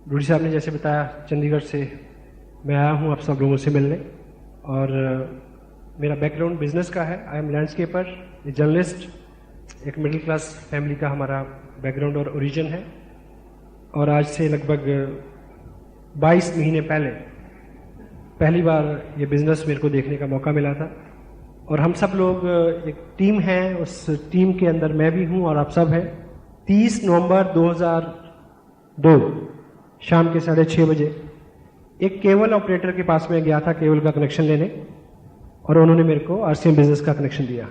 रूडी साहब ने जैसे बताया, चंडीगढ़ से मैं आया हूँ आप सब लोगों से मिलने, और मेरा बैकग्राउंड बिजनेस का है। आई एम लैंडस्केपर, जर्नलिस्ट, एक मिडिल क्लास फैमिली का हमारा बैकग्राउंड और ओरिजिन है। और आज से लगभग 22 महीने पहले पहली बार ये बिज़नेस मेरे को देखने का मौका मिला था। और हम सब लोग एक टीम है, उस टीम के अंदर मैं भी हूँ और आप सब हैं। 30 नवंबर 2002 शाम के 6:30 बजे एक केबल ऑपरेटर के पास में गया था केबल का कनेक्शन लेने, और उन्होंने मेरे को आरसीएम बिजनेस का कनेक्शन दिया।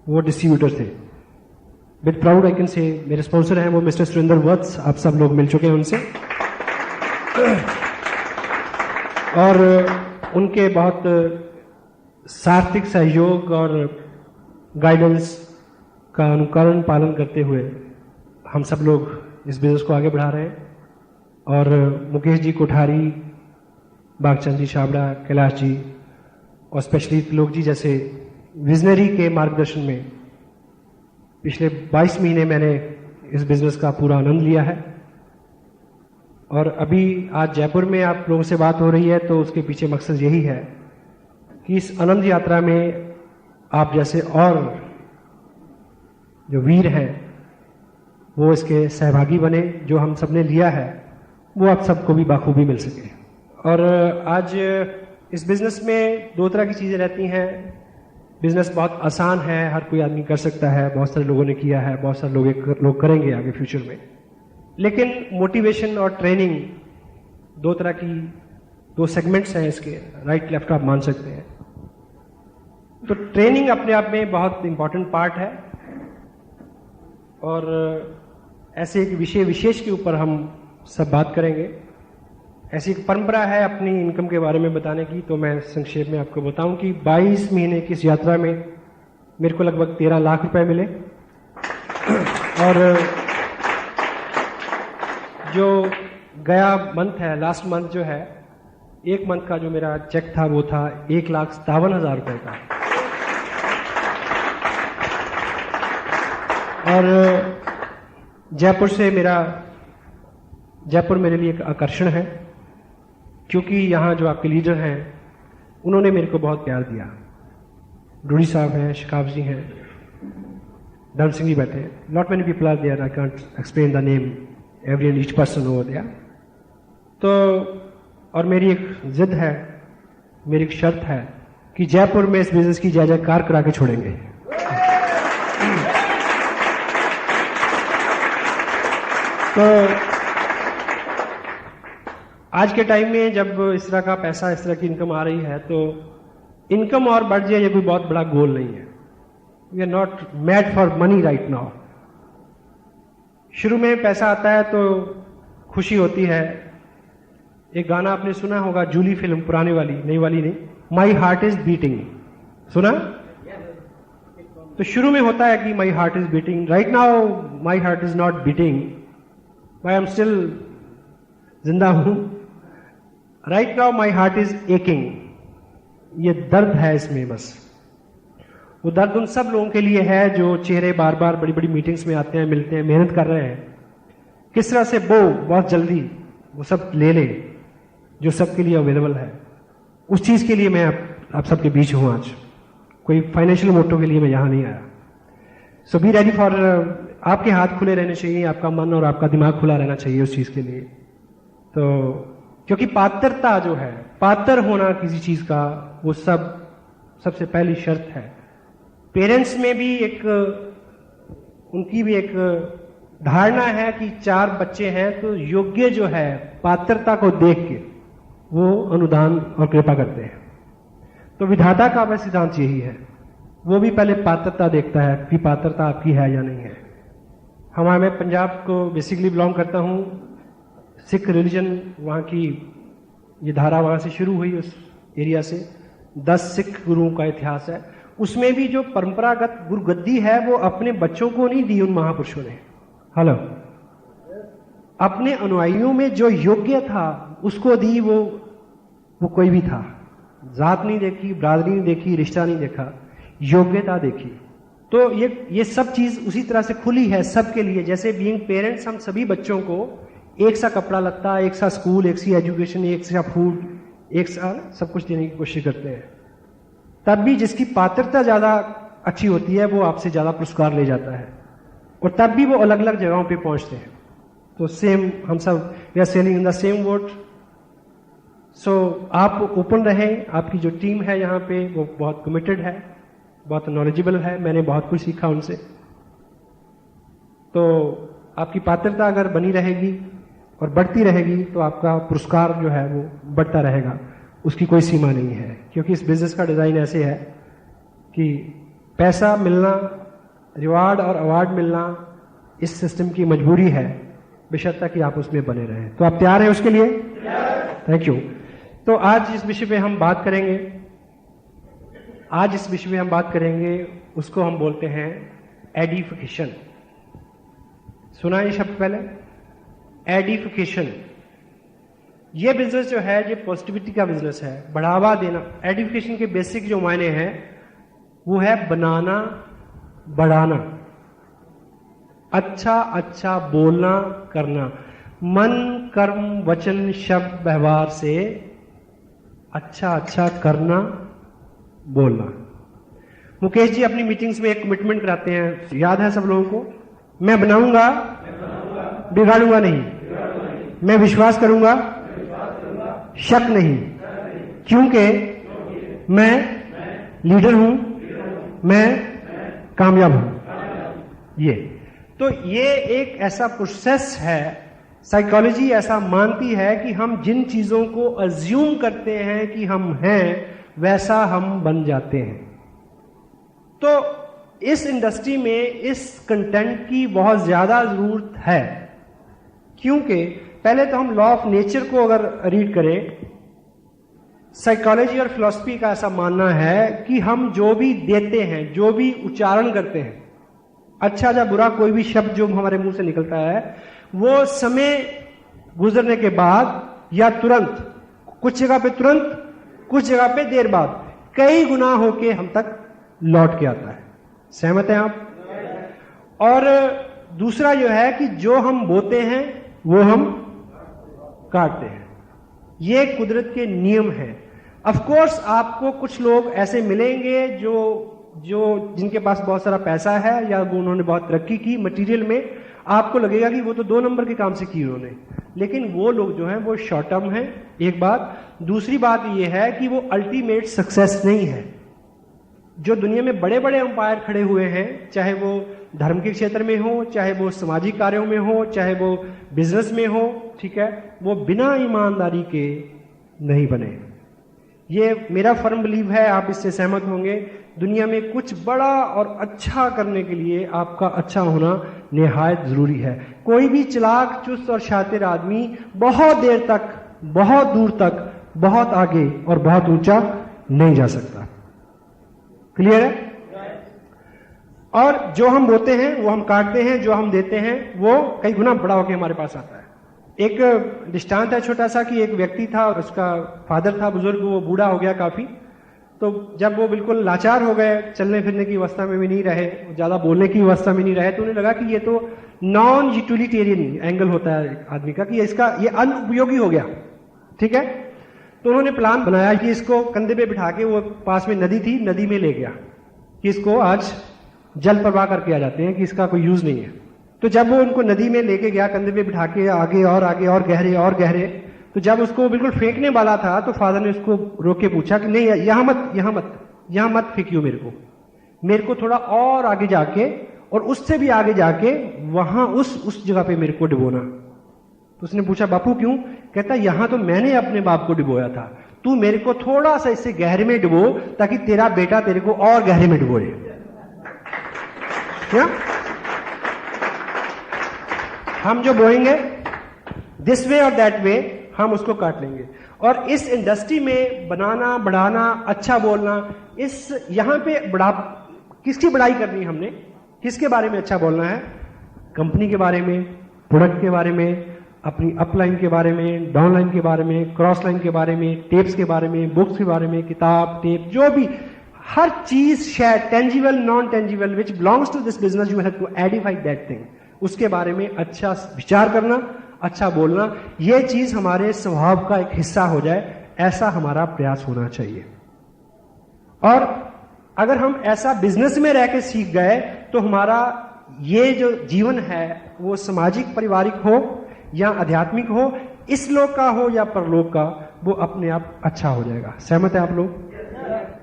वो डिस्ट्रीब्यूटर थे। With proud I can say मेरे स्पॉन्सर हैं वो मिस्टर सुरेंद्र वत्स, आप सब लोग मिल चुके हैं उनसे। और उनके बहुत सार्थक सहयोग और गाइडेंस का अनुकरण पालन करते हुए हम सब लोग इस बिजनेस को आगे बढ़ा रहे हैं। और मुकेश जी कोठारी, बागचंद जी छाबड़ा, कैलाश जी और स्पेशली त्रिलोक जी जैसे विजनरी के मार्गदर्शन में पिछले 22 महीने मैंने इस बिजनेस का पूरा आनंद लिया है। और अभी आज जयपुर में आप लोगों से बात हो रही है तो उसके पीछे मकसद यही है कि इस आनंद यात्रा में आप जैसे और जो वीर हैं वो इसके सहभागी बने। जो हम सबने लिया है वो आप सबको भी बाखूबी मिल सके। और आज इस बिजनेस में दो तरह की चीज़ें रहती हैं। बिजनेस बहुत आसान है, हर कोई आदमी कर सकता है, बहुत सारे लोगों ने किया है, बहुत सारे लोग करेंगे आगे फ्यूचर में। लेकिन मोटिवेशन और ट्रेनिंग दो तरह की, दो सेगमेंट्स हैं इसके, राइट लेफ्ट आप मान सकते हैं। तो ट्रेनिंग अपने आप में बहुत इंपॉर्टेंट पार्ट है। और ऐसे एक विषय विशेष के ऊपर हम सब बात करेंगे। ऐसी एक परंपरा है अपनी इनकम के बारे में बताने की, तो मैं संक्षेप में आपको बताऊं कि 22 महीने की इस यात्रा में मेरे को लगभग 13 लाख रुपए मिले। और जो गया मंथ है, लास्ट मंथ जो है, एक मंथ का जो मेरा चेक था वो था 1,57,000 रुपए का। और जयपुर मेरे लिए एक आकर्षण है, क्योंकि यहाँ जो आपके लीडर हैं उन्होंने मेरे को बहुत प्यार दिया। रूडी साहब हैं, शिकाफ जी हैं, धर्म सिंह जी बैठे हैं, not many people are there, I can't explain the name every and each person over there. तो और मेरी एक जिद है, मेरी एक शर्त है कि जयपुर में इस बिजनेस की जय जयकार करा के छोड़ेंगे। तो आज के टाइम में जब इस तरह का पैसा, इस तरह की इनकम आ रही है, तो इनकम और बढ़ जाए ये कोई बहुत बड़ा गोल नहीं है। We are not mad for money right now. शुरू में पैसा आता है तो खुशी होती है। एक गाना आपने सुना होगा, जूली फिल्म, पुरानी वाली, नई वाली नहीं, माई हार्ट इज बीटिंग, सुना? तो शुरू में होता है कि my heart is beating. Right now my heart is not beating, I am still जिंदा हूं। Right now my heart is aching. ये दर्द है इसमें, बस वो दर्द उन सब लोगों के लिए है जो चेहरे बार बार बड़ी बड़ी मीटिंग्स में आते हैं, मिलते हैं, मेहनत कर रहे हैं, किस तरह से वो बहुत जल्दी वो सब ले ले जो सबके लिए अवेलेबल है। उस चीज के लिए मैं आप सबके बीच हूं आज। कोई फाइनेंशियल मोटो के लिए मैं यहां नहीं आया। सो बी रेडी फॉर, आपके हाथ खुले रहने चाहिए, आपका मन और आपका दिमाग खुला रहना चाहिए उस चीज के लिए। तो क्योंकि पात्रता जो है, पात्र होना किसी चीज का, वो सबसे पहली शर्त है। पेरेंट्स में भी उनकी भी एक धारणा है कि 4 बच्चे हैं तो योग्य जो है, पात्रता को देख के वो अनुदान और कृपा करते हैं। तो विधाता का वह सिद्धांत यही है, वो भी पहले पात्रता देखता है कि पात्रता आपकी है या नहीं है। मैं पंजाब को बेसिकली बिलोंग करता हूँ। सिख रिलीजन, वहाँ की ये धारा वहाँ से शुरू हुई, उस एरिया से 10 सिख गुरुओं का इतिहास है। उसमें भी जो परंपरागत गुरुगद्दी है वो अपने बच्चों को नहीं दी उन महापुरुषों ने। हेलो, अपने अनुयायियों में जो योग्य था उसको दी। वो कोई भी था, जात नहीं देखी, बरादरी नहीं देखी, रिश्ता नहीं देखा, योग्यता देखी। तो ये सब चीज उसी तरह से खुली है सबके लिए। जैसे बीइंग पेरेंट्स हम सभी बच्चों को एक सा कपड़ा लत्ता, एक सा स्कूल, एक सी एजुकेशन, एक सा फूड, एक सा सब कुछ देने की कोशिश करते हैं। तब भी जिसकी पात्रता ज्यादा अच्छी होती है वो आपसे ज्यादा पुरस्कार ले जाता है, और तब भी वो अलग अलग जगहों पे पहुंचते हैं। तो सेम हम सब we are sailing in the same boat. So आप ओपन रहें, आपकी जो टीम है यहाँ पे वो बहुत कमिटेड है, बहुत नॉलेजेबल है, मैंने बहुत कुछ सीखा उनसे। तो आपकी पात्रता अगर बनी रहेगी और बढ़ती रहेगी तो आपका पुरस्कार जो है वो बढ़ता रहेगा, उसकी कोई सीमा नहीं है। क्योंकि इस बिजनेस का डिजाइन ऐसे है कि पैसा मिलना, रिवार्ड और अवार्ड मिलना इस सिस्टम की मजबूरी है, बेशर्त कि आप उसमें बने रहें। तो आप तैयार हैं उसके लिए? Thank you. तो आज जिस विषय पे हम बात करेंगे, उसको हम बोलते हैं एडिफिकेशन। सुना ये शब्द पहले? एडिफिकेशन। ये बिजनेस जो है ये पॉजिटिविटी का बिजनेस है, बढ़ावा देना। एडिफिकेशन के बेसिक जो मायने हैं वो है बनाना, बढ़ाना, अच्छा अच्छा बोलना, करना, मन कर्म वचन शब्द व्यवहार से अच्छा अच्छा करना, बोलना। मुकेश जी अपनी मीटिंग्स में एक कमिटमेंट कराते हैं, याद है सब लोगों को? मैं बनाऊंगा, बिगाड़ूंगा नहीं, मैं विश्वास करूंगा, शक नहीं, क्योंकि मैं लीडर हूं, मैं कामयाब हूं। ये एक ऐसा प्रोसेस है, साइकोलॉजी ऐसा मानती है कि हम जिन चीजों को अज्यूम करते हैं कि हम हैं, वैसा हम बन जाते हैं। तो इस इंडस्ट्री में इस कंटेंट की बहुत ज्यादा जरूरत है, क्योंकि पहले तो हम लॉ ऑफ नेचर को अगर रीड करें, साइकोलॉजी और फिलॉसफी का ऐसा मानना है कि हम जो भी देते हैं, जो भी उच्चारण करते हैं, अच्छा या बुरा कोई भी शब्द जो हमारे मुंह से निकलता है, वो समय गुजरने के बाद या तुरंत, कुछ जगह पे तुरंत, कुछ जगह पे देर बाद, कई गुना होके हम तक लौट के आता है। सहमत हैं आप? और दूसरा जो है कि जो हम बोते हैं वो हम काटते हैं। ये कुदरत के नियम हैं। ऑफ कोर्स आपको कुछ लोग ऐसे मिलेंगे जो जिनके पास बहुत सारा पैसा है या वो उन्होंने बहुत तरक्की की मटेरियल में, आपको लगेगा कि वो तो 2 नंबर के काम से की उन्होंने, लेकिन वो लोग जो हैं वो शॉर्ट टर्म है, एक बात। दूसरी बात ये है कि वो अल्टीमेट सक्सेस नहीं है। जो दुनिया में बड़े बड़े अंपायर खड़े हुए हैं, चाहे वो धर्म के क्षेत्र में हो, चाहे वो सामाजिक कार्यों में हो, चाहे वो बिजनेस में हो, ठीक है, वो बिना ईमानदारी के नहीं बने। ये मेरा फर्म बिलीव है, आप इससे सहमत होंगे। दुनिया में कुछ बड़ा और अच्छा करने के लिए आपका अच्छा होना निहायत जरूरी है। कोई भी चालाक, चुस्त और शातिर आदमी बहुत देर तक, बहुत दूर तक, बहुत आगे और बहुत ऊंचा नहीं जा सकता। क्लियर है? और जो हम बोते हैं वो हम काटते हैं, जो हम देते हैं वो कई गुना बड़ा होकर हमारे पास आता है। एक दृष्टांत है छोटा सा कि एक व्यक्ति था, उसका फादर था बुजुर्ग, वो बूढ़ा हो गया काफी। तो जब वो बिल्कुल लाचार हो गए, चलने फिरने की अवस्था में भी नहीं रहे, ज्यादा बोलने की अवस्था में नहीं रहे, तो उन्हें लगा कि ये तो नॉन यूटिलिटेरियन एंगल होता है आदमी का, कि ये अनुपयोगी हो गया। ठीक है, तो उन्होंने प्लान बनाया कि इसको कंधे पे बिठा के, वो पास में नदी थी, नदी में ले गया कि इसको आज जल प्रवाह करके आ जाते हैं, कि इसका कोई यूज नहीं है। तो जब वो उनको नदी में लेके गया, कंधे पे बिठा के, आगे और गहरे और गहरे, तो जब उसको बिल्कुल फेंकने वाला था तो फादर ने उसको रोक के पूछा कि नहीं, यहां मत फेंकियो, मेरे को थोड़ा और आगे जाके, और उससे भी आगे जाके वहां उस जगह पे मेरे को डुबोना। तो उसने पूछा बापू क्यों? कहता यहां तो मैंने अपने बाप को डुबोया था, तू मेरे को थोड़ा सा इससे गहरे में डुबो ताकि तेरा बेटा तेरे को और गहरे में डुबोए। क्या हम जो बोएंगे दिस वे और दैट वे, हम उसको काट लेंगे। और इस इंडस्ट्री में बनाना, बढ़ाना, अच्छा बोलना, इस यहां पे किसकी बड़ाई करनी है हमने? किसके बारे में अच्छा बोलना है? कंपनी के बारे में, प्रोडक्ट के बारे में, अपनी अपलाइन के बारे में, डाउनलाइन के बारे में, क्रॉस लाइन के बारे में, टेप्स के बारे में, बुक्स के बारे में, किताब, टेप, जो भी हर चीज, share, tangible, non tangible, which belongs to this business, you have to edify that thing. उसके बारे में अच्छा विचार करना, अच्छा बोलना, ये चीज हमारे स्वभाव का एक हिस्सा हो जाए, ऐसा हमारा प्रयास होना चाहिए। और अगर हम ऐसा बिजनेस में रह के सीख गए तो हमारा ये जो जीवन है वो सामाजिक पारिवारिक हो या आध्यात्मिक हो, इस लोक का हो या परलोक का, वो अपने आप अच्छा हो जाएगा। सहमत है आप लोग?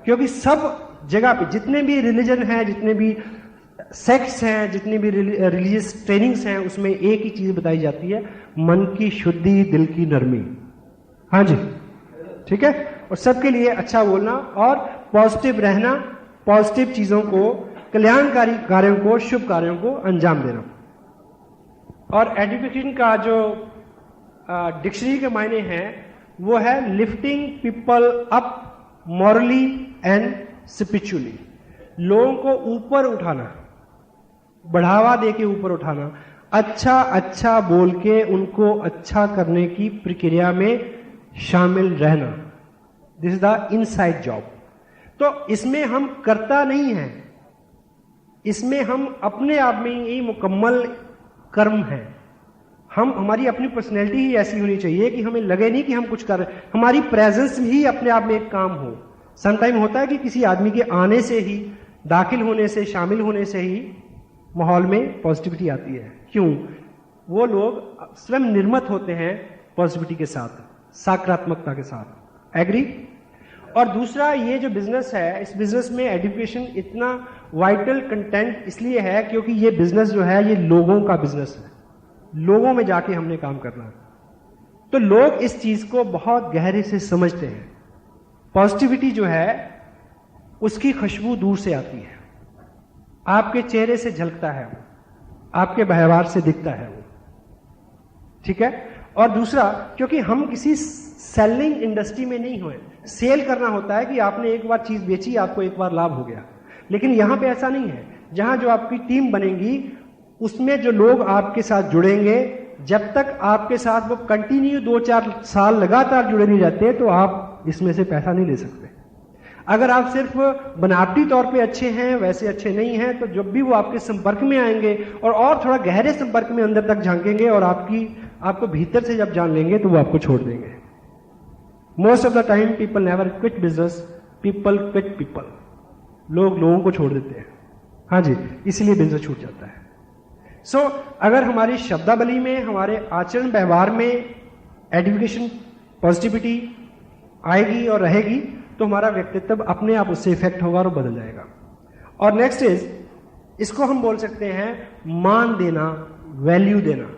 क्योंकि सब जगह पे जितने भी रिलीजन हैं, जितने भी सेक्ट्स हैं, जितनी भी रिलीजियस ट्रेनिंग्स हैं, उसमें एक ही चीज बताई जाती है, मन की शुद्धि, दिल की नरमी। हाँ जी, ठीक है। और सबके लिए अच्छा बोलना और पॉजिटिव रहना, पॉजिटिव चीजों को, कल्याणकारी कार्यों को, शुभ कार्यों को अंजाम देना। और एजुकेशन का जो डिक्शनरी के मायने हैं वो है lifting people up morally and spiritually. लोगों को ऊपर उठाना, बढ़ावा देके ऊपर उठाना, अच्छा अच्छा बोल के उनको अच्छा करने की प्रक्रिया में शामिल रहना। This is the inside job. तो इसमें हम करता नहीं है, इसमें हम अपने आप में ही मुकम्मल कर्म है। हमारी अपनी पर्सनैलिटी ही ऐसी होनी चाहिए कि हमें लगे नहीं कि हम कुछ कर रहे हैं, हमारी प्रेजेंस ही अपने आप में एक काम हो। समटाइम होता है कि किसी आदमी के आने से ही, दाखिल होने से, शामिल होने से ही माहौल में पॉजिटिविटी आती है। क्यों? वो लोग स्वयं निर्मित होते हैं पॉजिटिविटी के साथ, सकारात्मकता के साथ। एग्री? और दूसरा, ये जो बिजनेस है, इस बिजनेस में एजुकेशन इतना वाइटल कंटेंट इसलिए है क्योंकि ये बिजनेस जो है ये लोगों का बिजनेस है, लोगों में जाके हमने काम करना है। तो लोग इस चीज को बहुत गहरे से समझते हैं। पॉजिटिविटी जो है उसकी खुशबू दूर से आती है, आपके चेहरे से झलकता है वो, आपके व्यवहार से दिखता है वो, ठीक है। और दूसरा, क्योंकि हम किसी सेलिंग इंडस्ट्री में नहीं हुए, सेल करना होता है कि आपने एक बार चीज बेची, आपको एक बार लाभ हो गया। लेकिन यहां पे ऐसा नहीं है। जहां जो आपकी टीम बनेगी उसमें जो लोग आपके साथ जुड़ेंगे, जब तक आपके साथ वो कंटिन्यू 2-4 साल लगातार जुड़े नहीं रहते तो आप इसमें से पैसा नहीं ले सकते। अगर आप सिर्फ बनावटी तौर पे अच्छे हैं, वैसे अच्छे नहीं हैं, तो जब भी वो आपके संपर्क में आएंगे और थोड़ा गहरे संपर्क में अंदर तक झांकेंगे और आपको भीतर से जब जान लेंगे तो वो आपको छोड़ देंगे। Most of the time people never quit business, people quit people. लोग लोगों को छोड़ देते हैं। हाँ जी, इसलिए बिजनेस छूट जाता है। सो अगर हमारी शब्दावली में, हमारे आचरण व्यवहार में एजुकेशन, पॉजिटिविटी आएगी और रहेगी तो हमारा व्यक्तित्व अपने आप उससे इफेक्ट होगा और बदल जाएगा। और नेक्स्ट इज, इसको हम बोल सकते हैं मान देना, वैल्यू देना,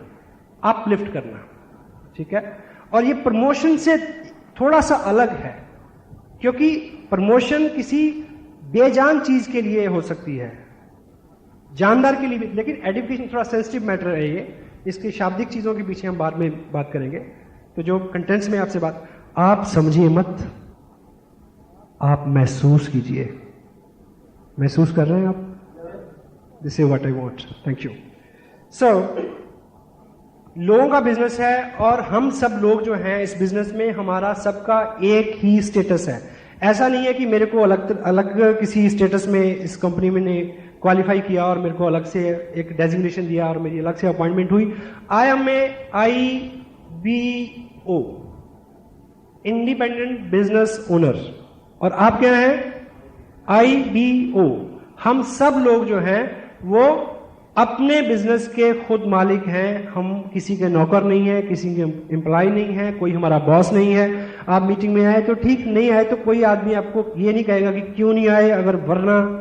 अपलिफ्ट करना, ठीक है। और ये प्रमोशन से थोड़ा सा अलग है, क्योंकि प्रमोशन किसी बेजान चीज के लिए हो सकती है, जानदार के लिए भी। लेकिन एजुकेशन थोड़ा सेंसिटिव मैटर है ये, इसकी शाब्दिक चीजों के पीछे हम बाद में बात करेंगे। तो जो कंटेंट्स में आपसे बात, आप समझिए मत, आप महसूस कीजिए। महसूस कर रहे हैं आप? This is what I want. Thank you. So लोगों का बिजनेस है और हम सब लोग जो हैं इस बिजनेस में, हमारा सबका एक ही स्टेटस है। ऐसा नहीं है कि मेरे को अलग किसी स्टेटस में इस कंपनी में ने क्वालिफाई किया और मेरे को अलग से एक डेजिग्नेशन दिया और मेरी अलग से अपॉइंटमेंट हुई। I am a IBO, independent business owner, और आप क्या हैं? IBO। हम सब लोग जो हैं वो अपने बिजनेस के खुद मालिक हैं। हम किसी के नौकर नहीं है, किसी के एम्प्लॉय नहीं है, कोई हमारा बॉस नहीं है। आप मीटिंग में आए तो ठीक, नहीं आए तो कोई आदमी आपको ये नहीं कहेगा कि क्यों नहीं आए, अगर वरना,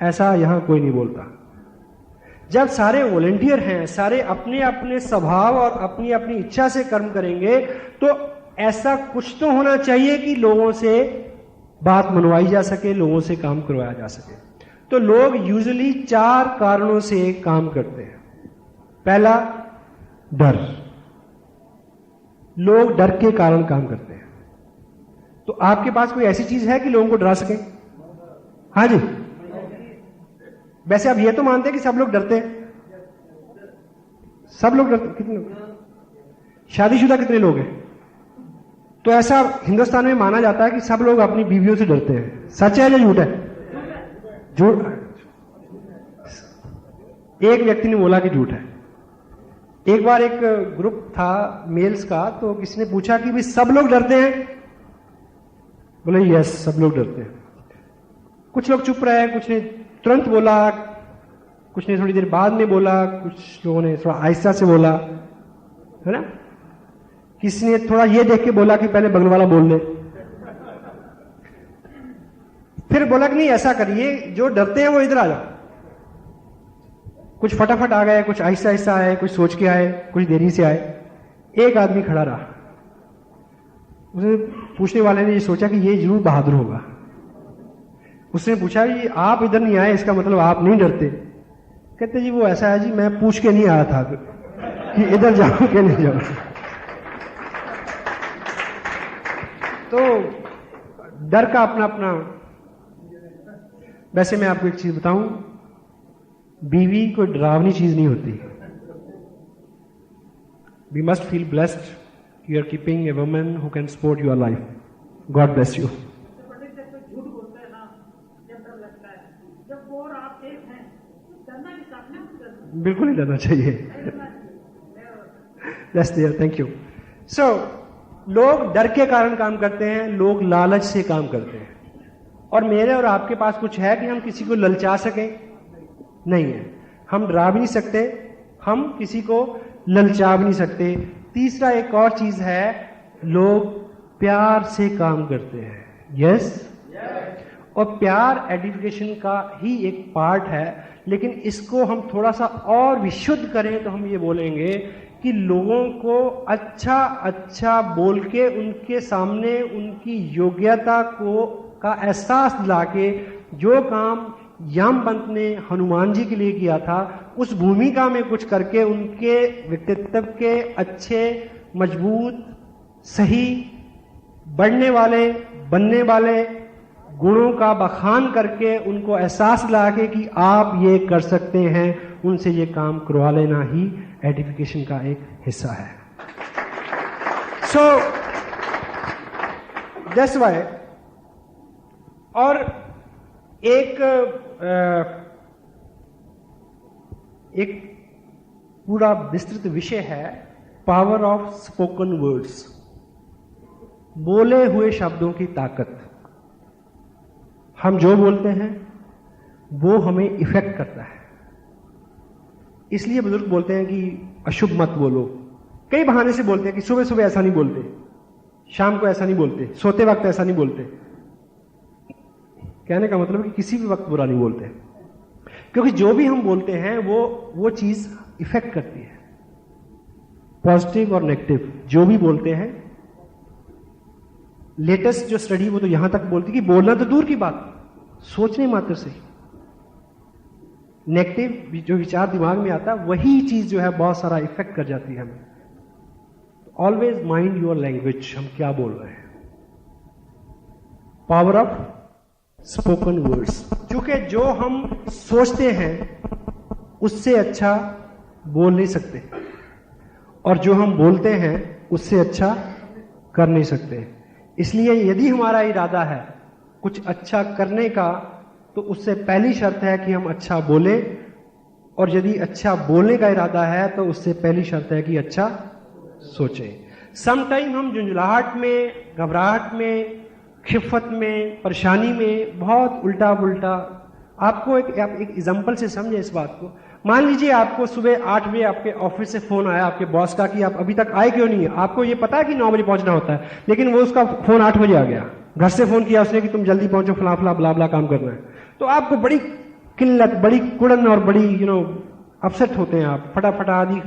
ऐसा यहां कोई नहीं बोलता। जब सारे वॉलंटियर हैं, सारे अपने अपने स्वभाव और अपनी अपनी इच्छा से कर्म करेंगे, तो ऐसा कुछ तो होना चाहिए कि लोगों से बात मनवाई जा सके, लोगों से काम करवाया जा सके। तो लोग यूजुअली 4 कारणों से काम करते हैं। पहला, डर। लोग डर के कारण काम करते हैं। तो आपके पास कोई ऐसी चीज है कि लोगों को डरा सके? हाँ जी। वैसे आप ये तो मानते हैं कि सब लोग डरते हैं? सब लोग डरते? कितने लोग? शादीशुदा कितने लोग हैं? तो ऐसा हिंदुस्तान में माना जाता है कि सब लोग अपनी बीवियों से डरते हैं। सच है या झूठ है? झूठ। एक व्यक्ति ने बोला कि झूठ है। एक बार एक ग्रुप था मेल्स का, तो किसी ने पूछा कि भाई सब लोग डरते हैं? बोले यस, सब लोग डरते हैं। कुछ लोग चुप रहे, कुछ ने तुरंत बोला, कुछ ने थोड़ी देर बाद में बोला, कुछ लोगों ने थोड़ा आहिस्ता से बोला, है ना। किसी ने थोड़ा ये देख के बोला कि पहले बगल वाला बोल ले, फिर बोला कि नहीं ऐसा करिए, जो डरते हैं वो इधर आ जाओ। कुछ फटाफट आ गए, कुछ आहिस्ता आहिस्ता आए, कुछ सोच के आए, कुछ देरी से आए। एक आदमी खड़ा रहा। उसे पूछने वाले ने ये सोचा कि ये जरूर बहादुर होगा। उसने पूछा कि आप इधर नहीं आए, इसका मतलब आप नहीं डरते? कहते जी वो ऐसा है जी, मैं पूछ के नहीं आया था कि इधर जाऊं कि नहीं जाऊं। तो डर का अपना अपना। वैसे मैं आपको एक चीज बताऊं, बीवी कोई डरावनी चीज नहीं होती। We must feel blessed you are keeping a woman who can support your life. God bless you. झूठ बोलते हैं ना, जब डर लगता है, जब वो और आप एक हैं, तो डरना किस आपने? बिल्कुल नहीं डरना चाहिए। That's there, thank you. So, लोग डर के कारण काम करते हैं, लोग लालच से काम करते हैं। और मेरे और आपके पास कुछ है कि हम किसी को ललचा सकें? नहीं है। हम डरा भी नहीं सकते, हम किसी को ललचा भी नहीं सकते। तीसरा एक और चीज है, लोग प्यार से काम करते हैं। यस? और प्यार एडिफिकेशन का ही एक पार्ट है, लेकिन इसको हम थोड़ा सा और विशुद्ध करें तो हम ये बोलेंगे कि लोगों को अच्छा अच्छा बोल के उनके सामने उनकी योग्यता को का एहसास दिला के, जो काम यामवंत ने हनुमान जी के लिए किया था, उस भूमिका में कुछ करके उनके व्यक्तित्व के अच्छे, मजबूत, सही, बढ़ने वाले, बनने वाले गुणों का बखान करके उनको एहसास दिला के कि आप ये कर सकते हैं, उनसे ये काम करवा लेना ही एडिफिकेशन का एक हिस्सा है। So that's why. और एक पूरा विस्तृत विषय है पावर ऑफ स्पोकन वर्ड्स, बोले हुए शब्दों की ताकत। हम जो बोलते हैं वो हमें इफेक्ट करता है। इसलिए बुजुर्ग बोलते हैं कि अशुभ मत बोलो। कई बहाने से बोलते हैं कि सुबह सुबह ऐसा नहीं बोलते, शाम को ऐसा नहीं बोलते, सोते वक्त ऐसा नहीं बोलते। कहने का मतलब है कि किसी भी वक्त बुरा नहीं बोलते, क्योंकि जो भी हम बोलते हैं वो चीज इफेक्ट करती है, पॉजिटिव और नेगेटिव। जो भी बोलते हैं, लेटेस्ट जो स्टडी वो तो यहां तक बोलती कि बोलना तो दूर की बात, सोचने मात्र से नेगेटिव जो विचार दिमाग में आता है, वही चीज जो है बहुत सारा इफेक्ट कर जाती है हमें। ऑलवेज माइंड योर लैंग्वेज, हम क्या बोल रहे हैं। पावर ऑफ स्पोकन वर्ड्स, क्योंकि जो हम सोचते हैं उससे अच्छा बोल नहीं सकते, और जो हम बोलते हैं उससे अच्छा कर नहीं सकते। इसलिए यदि हमारा इरादा है कुछ अच्छा करने का, तो उससे पहली शर्त है कि हम अच्छा बोले, और यदि अच्छा बोलने का इरादा है तो उससे पहली शर्त है कि अच्छा सोचें। समटाइम हम झुंझलाहट में, घबराहट में, खिफत में, परेशानी में बहुत उल्टा पुल्टा। आपको एक एग्जांपल से समझे इस बात को। मान लीजिए आपको सुबह 8 बजे आपके ऑफिस से फोन आया आपके बॉस का कि आप अभी तक आए क्यों नहीं है। आपको ये पता है कि 9 बजे पहुंचना होता है, लेकिन वो उसका फोन 8 बजे आ गया। घर से फोन किया उसने कि तुम जल्दी पहुंचो, फला फला ब्ला ब्ला काम करना है। तो आपको बड़ी किल्लत, बड़ी कुड़न और बड़ी अपसेट होते हैं। आप फटाफट आदि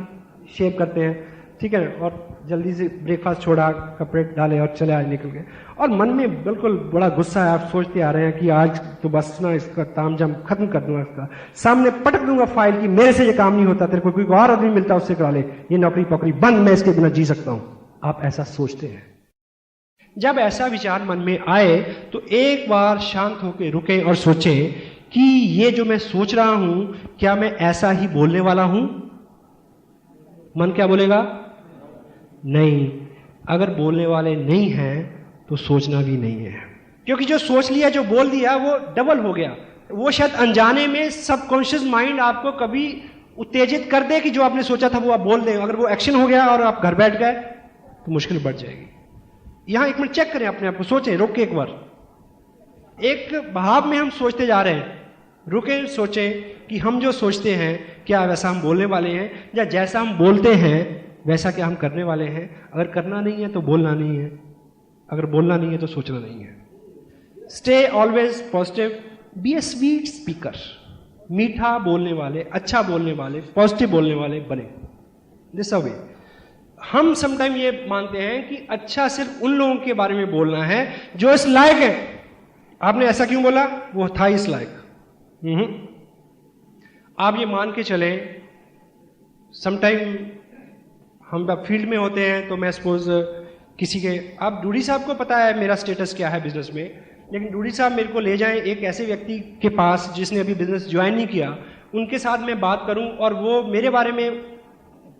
शेव करते हैं, ठीक है, और जल्दी से ब्रेकफास्ट छोड़ा, कपड़े डाले और चले आज निकल गए। और मन में बिल्कुल बड़ा गुस्सा है। आप सोचते आ रहे हैं कि आज तो बस ना इसका तामझाम खत्म कर दूंगा, इसका सामने पटक दूंगा फाइल की मेरे से ये काम नहीं होता, तेरे को कोई और आदमी मिलता उससे करा ले, ये नौकरी पकड़ी बंद, मैं इसके बिना जी सकता हूं। आप ऐसा सोचते हैं। जब ऐसा विचार मन में आए तो एक बार शांत होकर रुकें और सोचें कि ये जो मैं सोच रहा हूं, क्या मैं ऐसा ही बोलने वाला हूं? मन क्या बोलेगा? नहीं। अगर बोलने वाले नहीं हैं तो सोचना भी नहीं है, क्योंकि जो सोच लिया, जो बोल दिया, वो डबल हो गया। वो शायद अनजाने में सबकॉन्शियस माइंड आपको कभी उत्तेजित कर दे कि जो आपने सोचा था वो आप बोल दें। अगर वो एक्शन हो गया और आप घर बैठ गए तो मुश्किल बढ़ जाएगी। यहां एक मिनट चेक करें अपने आप को, सोचें, रोक के एक बार, एक भाव में हम सोचते जा रहे हैं, रुके, सोचें कि हम जो सोचते हैं क्या वैसा हम बोलने वाले हैं, या जैसा हम बोलते हैं वैसा क्या हम करने वाले हैं। अगर करना नहीं है तो बोलना नहीं है, अगर बोलना नहीं है तो सोचना नहीं है। Stay always positive, be a sweet speaker, मीठा बोलने वाले, अच्छा बोलने वाले, पॉजिटिव बोलने वाले बने। दिस वे हम समटाइम ये मानते हैं कि अच्छा सिर्फ उन लोगों के बारे में बोलना है जो इस लायक है। आपने ऐसा क्यों बोला, वो था इस लायक। आप ये मान के चलें, समटाइम हम फील्ड में होते हैं तो मैं सपोज किसी के, आप डूडी साहब को पता है मेरा स्टेटस क्या है बिजनेस में, लेकिन डूडी साहब मेरे को ले जाएं एक ऐसे व्यक्ति के पास जिसने अभी बिजनेस ज्वाइन नहीं किया, उनके साथ मैं बात करूं और वो मेरे बारे में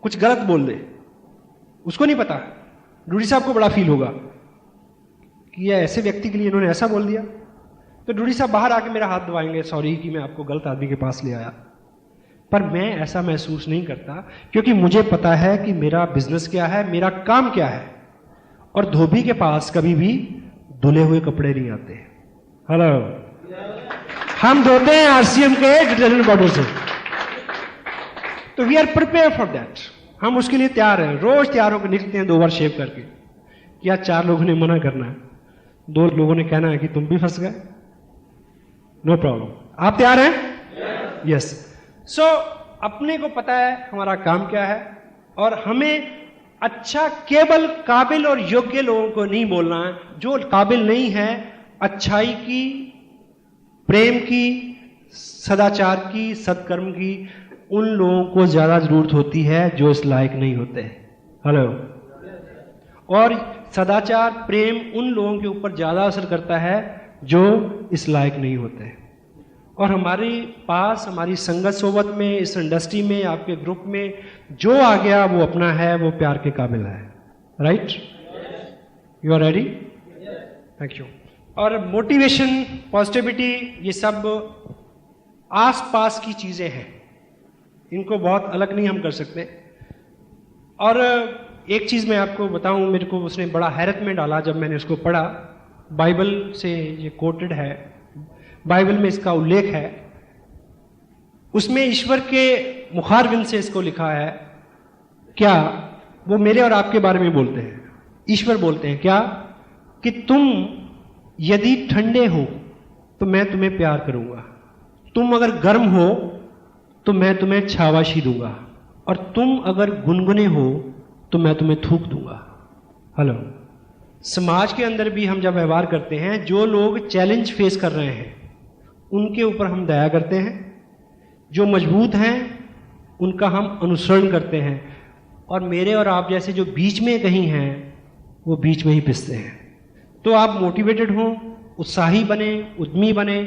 कुछ गलत बोल दे, उसको नहीं पता, डूडी साहब को बड़ा फील होगा कि ये ऐसे व्यक्ति के लिए इन्होंने ऐसा बोल दिया। तो डूडी साहब बाहर आके मेरा हाथ दबाएंगे, सॉरी कि मैं आपको गलत आदमी के पास ले आया। पर मैं ऐसा महसूस नहीं करता, क्योंकि मुझे पता है कि मेरा बिजनेस क्या है, मेरा काम क्या है। और धोबी के पास कभी भी धुले हुए कपड़े नहीं आते। हेलो, हम धोते हैं आरसीएम के डिटर्जेंट पाउडर से। तो we are prepare for that, हम उसके लिए तैयार हैं। रोज तैयार होकर निकलते हैं 2 बार शेव करके। क्या 4 लोगों ने मना करना है, 2 लोगों ने कहना है कि तुम भी फंस गए, नो प्रॉब्लम। आप तैयार हैं? यस। सो अपने को पता है हमारा काम क्या है, और हमें अच्छा केवल काबिल और योग्य लोगों को नहीं बोलना है। जो काबिल नहीं है, अच्छाई की, प्रेम की, सदाचार की, सत्कर्म की, उन लोगों को ज्यादा जरूरत होती है जो इस लायक नहीं होते। हेलो। और सदाचार, प्रेम उन लोगों के ऊपर ज्यादा असर करता है जो इस लायक नहीं होते। और हमारे पास, हमारी संगत सोबत में, इस इंडस्ट्री में, आपके ग्रुप में जो आ गया वो अपना है, वो प्यार के काबिल है। Right? You are ready? Thank you. और मोटिवेशन, पॉजिटिविटी, ये सब आसपास की चीजें हैं, इनको बहुत अलग नहीं हम कर सकते। और एक चीज मैं आपको बताऊं, मेरे को उसने बड़ा हैरत में डाला जब मैंने उसको पढ़ा। बाइबल से ये कोटेड है, बाइबल में इसका उल्लेख है। उसमें ईश्वर के मुखारबिंद से इसको लिखा है। क्या वो मेरे और आपके बारे में बोलते हैं? ईश्वर बोलते हैं क्या कि तुम यदि ठंडे हो तो मैं तुम्हें प्यार करूंगा, तुम अगर गर्म हो तो मैं तुम्हें छावाशी दूंगा, और तुम अगर गुनगुने हो तो मैं तुम्हें थूक दूंगा। हेलो। समाज के अंदर भी हम जब व्यवहार करते हैं, जो लोग चैलेंज फेस कर रहे हैं उनके ऊपर हम दया करते हैं, जो मजबूत हैं उनका हम अनुसरण करते हैं, और मेरे और आप जैसे जो बीच में कहीं हैं वो बीच में ही पिसते हैं। तो आप मोटिवेटेड हों, उत्साही बने, उद्यमी बने,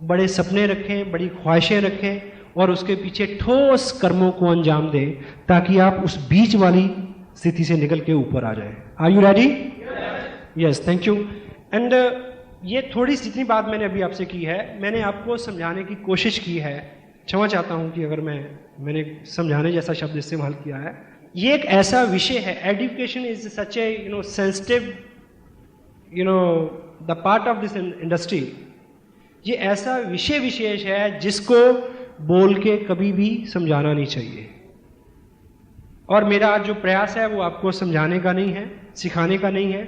बड़े सपने रखें, बड़ी ख्वाहिशें रखें, और उसके पीछे ठोस कर्मों को अंजाम दें, ताकि आप उस बीच वाली स्थिति से निकल के ऊपर आ जाएं। Are you ready? Yes, thank you. And ये थोड़ी सी, जितनी बात मैंने अभी आपसे की है, मैंने आपको समझाने की कोशिश की है। क्षमा चाहता हूं कि अगर मैंने समझाने जैसा शब्द इस्तेमाल किया है। ये एक ऐसा विषय है, education is such A sensitive the part of this industry. ये ऐसा विषय विशेष है जिसको बोल के कभी भी समझाना नहीं चाहिए। और मेरा आज जो प्रयास है वो आपको समझाने का नहीं है, सिखाने का नहीं है,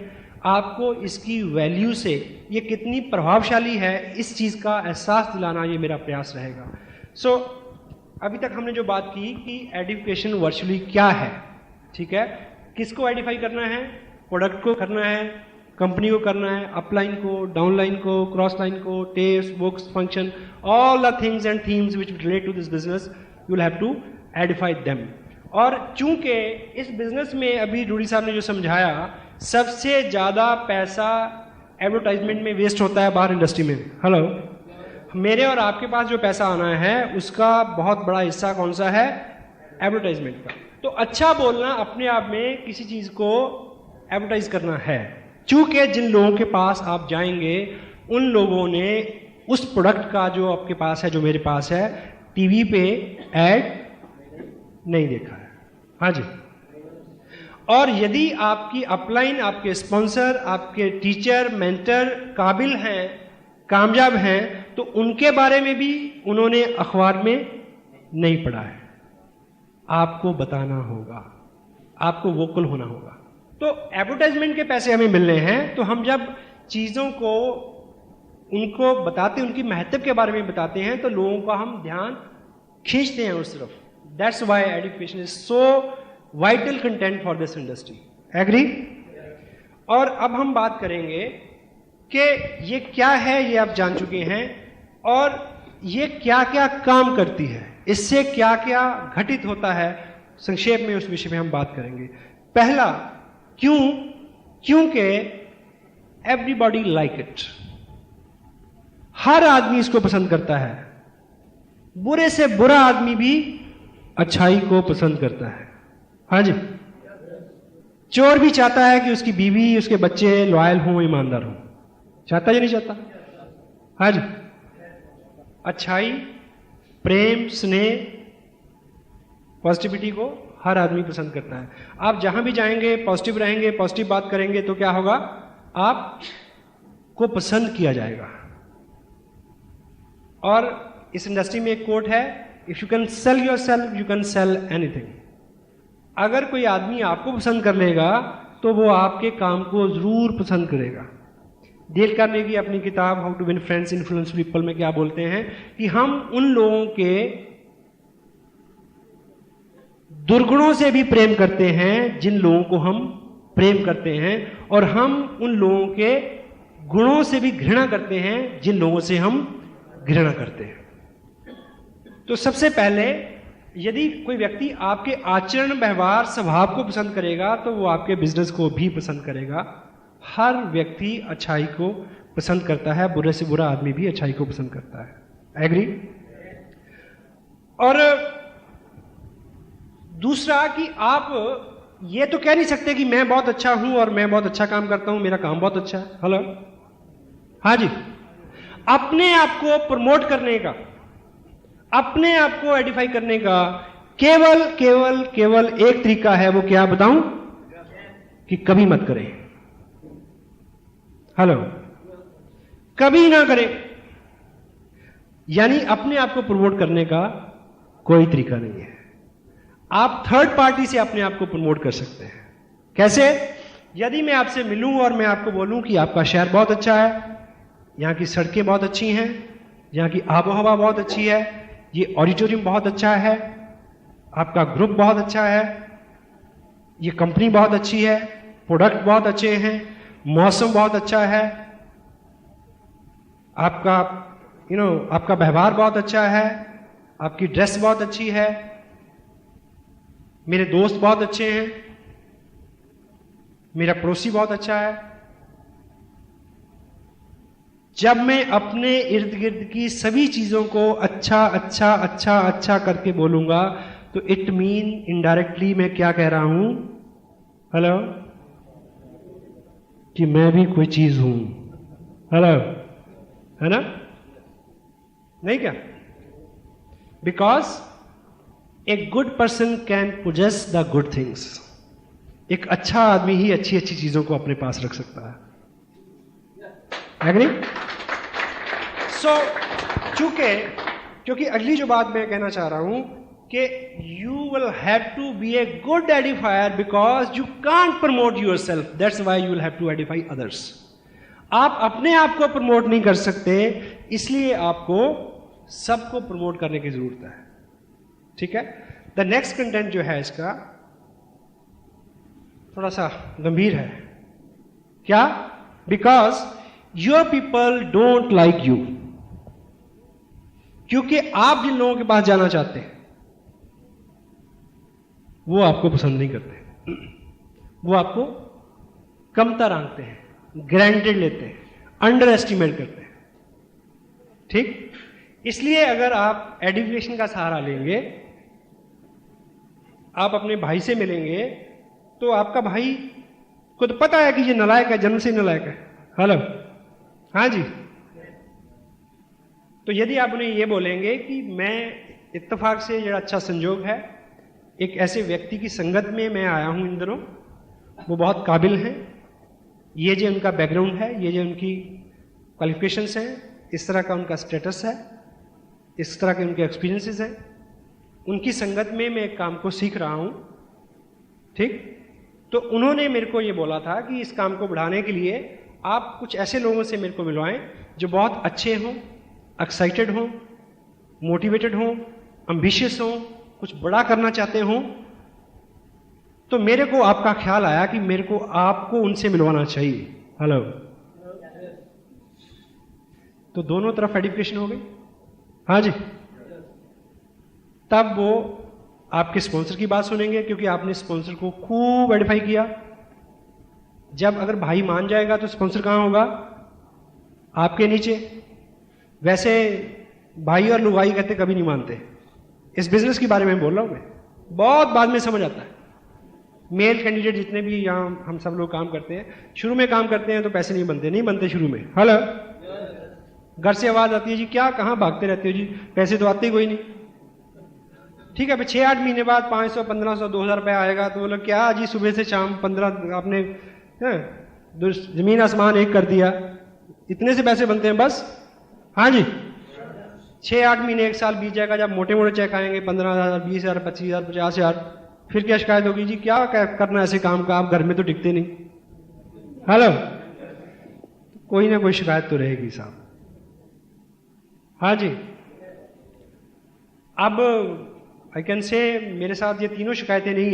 आपको इसकी वैल्यू से, ये कितनी प्रभावशाली है, इस चीज का एहसास दिलाना ये मेरा प्रयास रहेगा। सो अभी तक हमने जो बात की कि एडुकेशन वर्चुअली क्या है, ठीक है, किसको आइडेंटिफाई करना है, प्रोडक्ट को करना है, कंपनी को करना है, अपलाइन को, डाउनलाइन को, क्रॉस लाइन को, test, books, function, all the things and themes which relate to this business, you will have to identify them. और चूंकि इस बिजनेस में अभी डूडी साहब ने जो समझाया, सबसे ज्यादा पैसा एडवर्टाइजमेंट में वेस्ट होता है बाहर इंडस्ट्री में। हेलो। मेरे और आपके पास जो पैसा आना है उसका बहुत बड़ा हिस्सा कौन सा है? एडवर्टाइजमेंट का। तो अच्छा बोलना अपने आप में किसी चीज को एडवर्टाइज करना है। चूंकि जिन लोगों के पास आप जाएंगे उन लोगों ने उस प्रोडक्ट का जो आपके पास है, जो मेरे पास है, टीवी पे ऐड नहीं देखा है। हाँ जी। और यदि आपकी अपलाइन, आपके स्पॉन्सर, आपके टीचर, मेंटर काबिल हैं, कामयाब हैं, तो उनके बारे में भी उन्होंने अखबार में नहीं पढ़ा है। आपको बताना होगा, आपको वोकल होना होगा। तो एडवर्टाइजमेंट के पैसे हमें मिल रहे हैं, तो हम जब चीज़ों को उनको बताते, उनकी महत्व के बारे में बताते हैं, तो लोगों का हम ध्यान खींचते हैं उस तरफ। That's why education is so vital content for this industry. Agree? और अब हम बात करेंगे कि ये क्या है, ये आप जान चुके हैं, और ये क्या क्या काम करती है, इससे क्या क्या घटित होता है, संक्षेप में उस विषय में हम बात करेंगे। पहला, क्यों? क्योंकि एवरीबॉडी लाइक इट, हर आदमी इसको पसंद करता है। बुरे से बुरा आदमी भी अच्छाई को पसंद करता है। हाँ जी। चोर भी चाहता है कि उसकी बीवी, उसके बच्चे लॉयल हों, ईमानदार हों। चाहता या नहीं चाहता? हाँ जी। अच्छाई, प्रेम, स्नेह, पॉजिटिविटी को हर आदमी पसंद करता है। आप जहां भी जाएंगे, पॉजिटिव रहेंगे, पॉजिटिव बात करेंगे, तो क्या होगा? आपको पसंद किया जाएगा। और इस इंडस्ट्री में एक कोट है, if you can sell your self, you can sell anything. अगर कोई आदमी आपको पसंद कर लेगा, तो वो आपके काम को जरूर पसंद करेगा। डेल कार्नेगी अपनी किताब how to win friends, influence people में क्या बोलते हैं कि हम उन लोगों के दुर्गुणों से भी प्रेम करते हैं जिन लोगों को हम प्रेम करते हैं, और हम उन लोगों के गुणों से भी घृणा करते हैं जिन लोगों से हम घृणा करते हैं। तो सबसे पहले, यदि कोई व्यक्ति आपके आचरण, व्यवहार, स्वभाव को पसंद करेगा, तो वो आपके बिजनेस को भी पसंद करेगा। हर व्यक्ति अच्छाई को पसंद करता है, बुरे से बुरा आदमी भी अच्छाई को पसंद करता है। एग्री? और दूसरा कि आप ये तो कह नहीं सकते कि मैं बहुत अच्छा हूं और मैं बहुत अच्छा काम करता हूं, मेरा काम बहुत अच्छा है। हेलो? हाँ जी। अपने आप को प्रमोट करने का, अपने आप को आइडेंटिफाई करने का केवल केवल केवल एक तरीका है। वो क्या बताऊं? कि कभी मत करें। हेलो? कभी ना करें, यानी अपने आप को प्रमोट करने का कोई तरीका नहीं है। आप थर्ड पार्टी से अपने आप को प्रमोट कर सकते हैं। कैसे? यदि मैं आपसे मिलूं और मैं आपको बोलूं कि आपका शहर बहुत अच्छा है, यहां की सड़कें बहुत अच्छी हैं, यहां की आबो हवा बहुत अच्छी है, ये ऑडिटोरियम बहुत अच्छा है, आपका ग्रुप बहुत अच्छा है, ये कंपनी बहुत अच्छी है, प्रोडक्ट बहुत अच्छे हैं, मौसम बहुत अच्छा है, आपका आपका व्यवहार बहुत अच्छा है, आपकी ड्रेस बहुत अच्छी है, मेरे दोस्त बहुत अच्छे हैं, मेरा पड़ोसी बहुत अच्छा है। जब मैं अपने इर्द गिर्द की सभी चीजों को अच्छा अच्छा अच्छा अच्छा करके बोलूंगा, तो इट मीन इनडायरेक्टली मैं क्या कह रहा हूं? हेलो? कि मैं भी कोई चीज हूं। हेलो? है ना? नहीं क्या? Because a good person can possess the good things. एक अच्छा आदमी ही अच्छी अच्छी चीजों को अपने पास रख सकता है। एग्री? सो क्योंकि अगली जो बात मैं कहना चाह रहा हूं कि you will have to be a good edifier because you can't promote yourself, that's why you will have to edify others. आप अपने आप को प्रमोट नहीं कर सकते, इसलिए आपको सबको प्रमोट करने की जरूरत है। ठीक है? द नेक्स्ट कंटेंट जो है इसका थोड़ा सा गंभीर है। क्या? Because your people don't like you. क्योंकि आप जिन लोगों के पास जाना चाहते हैं वो आपको पसंद नहीं करते, वो आपको कमतर आंकते हैं, ग्रांटेड लेते हैं, अंडर एस्टिमेट करते हैं। ठीक? इसलिए अगर आप एजुकेशन का सहारा लेंगे, आप अपने भाई से मिलेंगे, तो आपका भाई को तो पता है कि ये नालायक है, जन्म से नालायक है। हेलो? हाँ जी। तो यदि आप उन्हें ये बोलेंगे कि मैं इत्तेफाक से, जो अच्छा संजोग है, एक ऐसे व्यक्ति की संगत में मैं आया हूं इन दिनों, वो बहुत काबिल हैं। ये जो उनका बैकग्राउंड है, ये जो उनकी क्वालिफिकेशंस हैं, इस तरह का उनका स्टेटस है, इस तरह के उनके एक्सपीरियंसेस हैं, उनकी संगत में मैं एक काम को सीख रहा हूं। ठीक, तो उन्होंने मेरे को ये बोला था कि इस काम को बढ़ाने के लिए आप कुछ ऐसे लोगों से मेरे को मिलवाएं जो बहुत अच्छे हों, एक्साइटेड हों, मोटिवेटेड हों, एम्बिशियस हों, कुछ बड़ा करना चाहते हों। तो मेरे को आपका ख्याल आया कि मेरे को आपको उनसे मिलवाना चाहिए। हेलो, तो दोनों तरफ एडिफिकेशन हो गई। हाँ जी, तब वो आपके स्पॉन्सर की बात सुनेंगे, क्योंकि आपने स्पॉन्सर को खूब एडिफाई किया। जब अगर भाई मान जाएगा तो स्पॉन्सर कहां होगा? आपके नीचे। वैसे भाई और लुगाई कहते कभी नहीं मानते। इस बिजनेस के बारे में बोल रहा हूं मैं, बहुत बाद में समझ आता है। मेल कैंडिडेट जितने भी यहाँ हम सब लोग काम करते हैं, शुरू में काम करते हैं तो पैसे नहीं बनते शुरू में। हेलो, घर से आवाज आती है, जी क्या कहाँ भागते रहते हो जी, पैसे तो आते ही कोई नहीं। ठीक है, 6-8 महीने बाद 500, 1500, 2000 रुपये आएगा तो बोला क्या जी, सुबह से शाम 15 आपने जमीन आसमान एक कर दिया, इतने से पैसे बनते हैं बस। हाँ जी, 6-8 महीने 1 साल बीत जाएगा, जब मोटे मोटे चेक आएंगे 15,000, 20,000, 25,000, 50,000, फिर क्या शिकायत होगी, जी क्या करना ऐसे काम का, आप घर में तो टिकते नहीं। हेलो, कोई ना कोई शिकायत तो रहेगी साहब। हाँ जी, अब आई कैन से मेरे साथ ये तीनों शिकायतें नहीं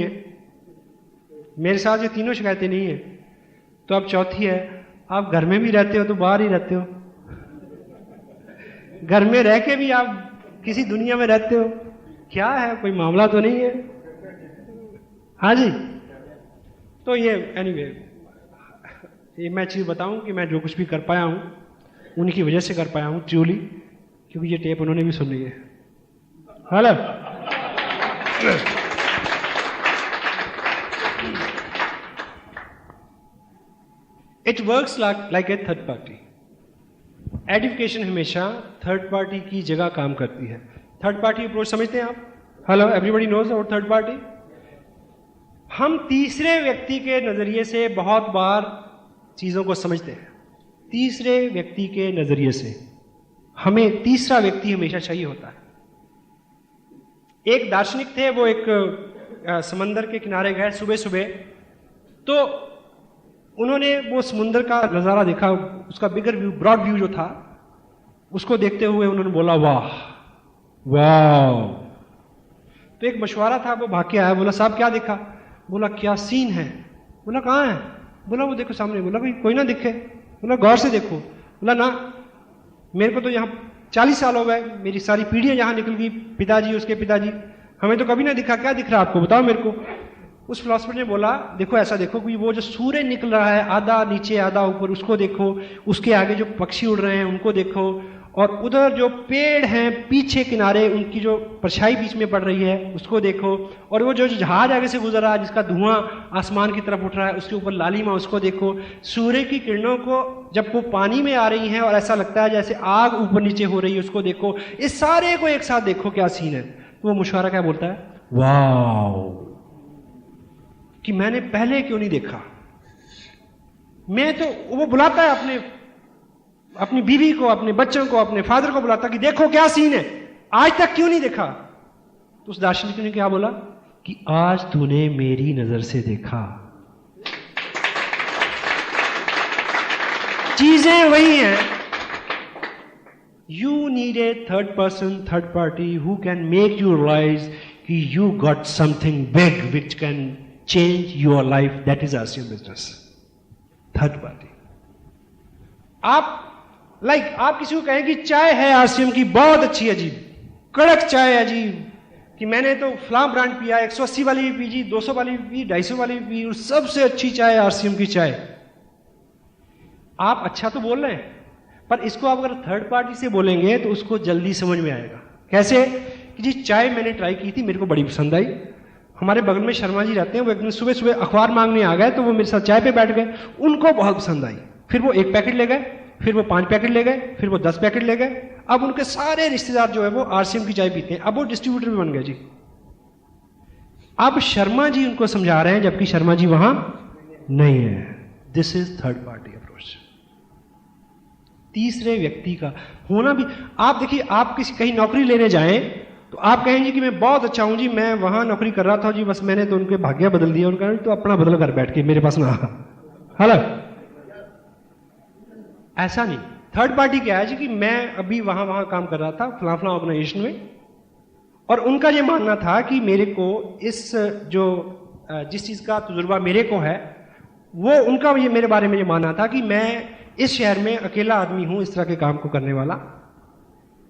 है, तो अब चौथी है, आप घर में भी रहते हो तो बाहर ही रहते हो, घर में रह के भी आप किसी दुनिया में रहते हो, क्या है, कोई मामला तो नहीं है। हाँ जी, तो ये एनीवे ये मैं चीज बताऊं कि मैं जो कुछ भी कर पाया हूं उनकी वजह से कर पाया हूं ट्रूली, क्योंकि ये टेप उन्होंने भी सुन ली है। Hello, it works like a third party. Edification हमेशा थर्ड पार्टी की जगह काम करती है। थर्ड पार्टी अप्रोच समझते हैं आप? Hello, everybody knows about third party. हम तीसरे व्यक्ति के नजरिए से बहुत बार चीजों को समझते हैं। तीसरे व्यक्ति के नजरिए से हमें तीसरा व्यक्ति हमेशा चाहिए होता है। एक दार्शनिक थे, वो एक समंदर के किनारे गए सुबह सुबह, तो उन्होंने वो समुद्र का नजारा देखा, उसका बिगर व्यू, ब्रॉड व्यू जो था, उसको देखते हुए उन्होंने बोला वाह वाह। तो एक मशवरा था, वो भाग के आया, बोला साहब क्या देखा? बोला क्या सीन है? बोला कहाँ है? बोला वो देखो सामने। बोला कोई ना दिखे। बोला गौर से देखो। बोला ना, मेरे को तो यहाँ 40 साल हो गए, मेरी सारी पीढ़ियां यहाँ निकल गई, पिताजी उसके पिताजी, हमें तो कभी ना दिखा। क्या दिख रहा है आपको, बताओ मेरे को। उस फिलोसफर ने बोला देखो ऐसा देखो कि वो जो सूर्य निकल रहा है, आधा नीचे आधा ऊपर, उसको देखो, उसके आगे जो पक्षी उड़ रहे हैं उनको देखो, और उधर जो पेड़ हैं पीछे किनारे, उनकी जो परछाई बीच में पड़ रही है उसको देखो, और वो जो जहाज आगे से गुजर रहा है जिसका धुआं आसमान की तरफ उठ रहा है, उसके ऊपर लालिमा, उसको देखो। सूर्य की किरणों को जब वो पानी में आ रही हैं और ऐसा लगता है जैसे आग ऊपर नीचे हो रही है, उसको देखो। इस सारे को एक साथ देखो, क्या सीन है। तो वो मशवरा क्या बोलता है? वाओ, कि मैंने पहले क्यों नहीं देखा। मैं तो, वो बुलाता है अपनी बीवी को, अपने बच्चों को, अपने फादर को बुलाता कि देखो क्या सीन है, आज तक क्यों नहीं देखा। तो उस दार्शनिक ने क्या बोला कि आज तूने मेरी नजर से देखा। चीजें वही हैं। You need a third person, third party who can make you realize कि you got something big which can change your life. That is RCM business. Third party. आप किसी को कहें कि चाय है RCM की बहुत अच्छी है जी, कड़क चाय है जी, कि मैंने तो फलां ब्रांड पिया, 180 वाली भी पी जी, 200 वाली भी पी, 250 वाली भी पी, और सबसे अच्छी चाय RCM की चाय। आप अच्छा तो बोल रहे हैं, पर इसको आप अगर थर्ड पार्टी से बोलेंगे तो उसको जल्दी समझ में आएगा। कैसे? कि जी चाय मैंने ट्राई की थी, मेरे को बड़ी पसंद आई। हमारे बगल में शर्मा जी रहते हैं, वो एक दिन सुबह सुबह अखबार मांगने आ गए, तो वो मेरे साथ चाय पे बैठ गए, उनको बहुत पसंद आई। फिर वो 1 पैकेट ले गए, फिर वो 5 पैकेट ले गए, फिर वो 10 पैकेट ले गए। अब उनके सारे रिश्तेदार जो है वो RCM की चाय पीते हैं, अब वो डिस्ट्रीब्यूटर भी बन गए जी। अब शर्मा जी उनको समझा रहे हैं जबकि शर्मा जी वहां नहीं है। This is third party approach. तीसरे व्यक्ति का होना भी, आप देखिए, आप किसी कहीं नौकरी लेने जाएं तो आप कहेंगे कि मैं बहुत अच्छा हूं जी, मैं वहां नौकरी कर रहा था जी, बस मैंने तो उनके भाग्य बदल दिया। उनका तो अपना बदल कर बैठ के मेरे पास ना आ। हेलो, ऐसा नहीं। थर्ड पार्टी क्या है जी कि मैं अभी वहां काम कर रहा था फला फला ऑर्गेनाइजेशन में, और उनका ये मानना था कि मेरे को इस जो जिस चीज का तजुर्बा मेरे को है, वो उनका ये मेरे बारे में ये मानना था कि मैं इस शहर में अकेला आदमी हूं इस तरह के काम को करने वाला।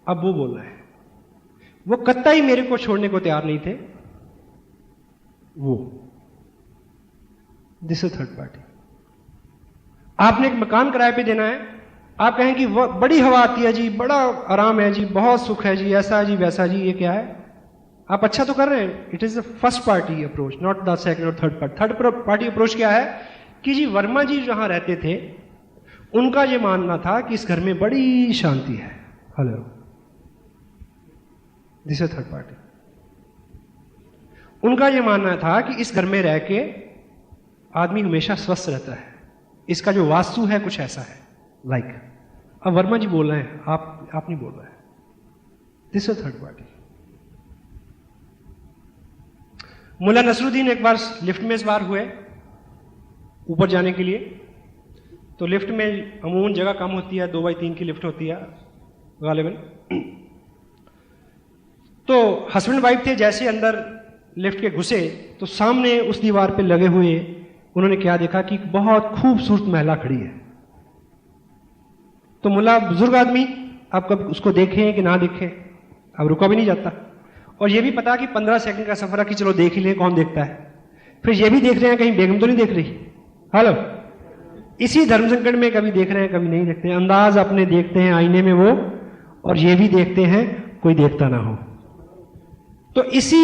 अब वो बोल रहे हैं, वो कतई मेरे को छोड़ने को तैयार नहीं थे। वो दिस इज थर्ड पार्टी। आपने एक मकान किराए पे देना है, आप कहें कि वो बड़ी हवा आती है जी, बड़ा आराम है जी, बहुत सुख है जी, ऐसा जी वैसा जी, ये क्या है? आप अच्छा तो कर रहे हैं। It is the first party approach, not the second और third party. Third party approach क्या है कि जी वर्मा जी जहां रहते थे उनका यह मानना था कि इस घर में बड़ी शांति है। Hello, this is third party. उनका यह मानना था कि इस घर में रह के आदमी हमेशा स्वस्थ रहता है, इसका जो वास्तु है कुछ ऐसा है लाइक। अब वर्मा जी बोल रहे हैं, आप नहीं बोल रहे हैं। This is third party. Mulla Nasruddin एक बार लिफ्ट में इस बार हुए ऊपर जाने के लिए, तो लिफ्ट में अमूमन जगह कम होती है, 2x3 की लिफ्ट होती है गालिबन। तो हस्बैंड वाइफ थे, जैसे अंदर लिफ्ट के घुसे तो सामने उस दीवार पे लगे हुए उन्होंने क्या देखा कि बहुत खूबसूरत महिला खड़ी है। तो मुल्ला बुजुर्ग आदमी, आप कब उसको देखें कि ना देखें, अब रुका भी नहीं जाता, और ये भी पता कि 15 सेकंड का सफर है कि चलो देख ही ले, कौन देखता है। फिर ये भी देख रहे हैं कहीं बेगम तो नहीं देख रही। हेलो, इसी धर्म संकट में कभी देख रहे हैं कभी नहीं देखते, अंदाज अपने देखते हैं आईने में वो, और ये भी देखते हैं कोई देखता ना हो। तो इसी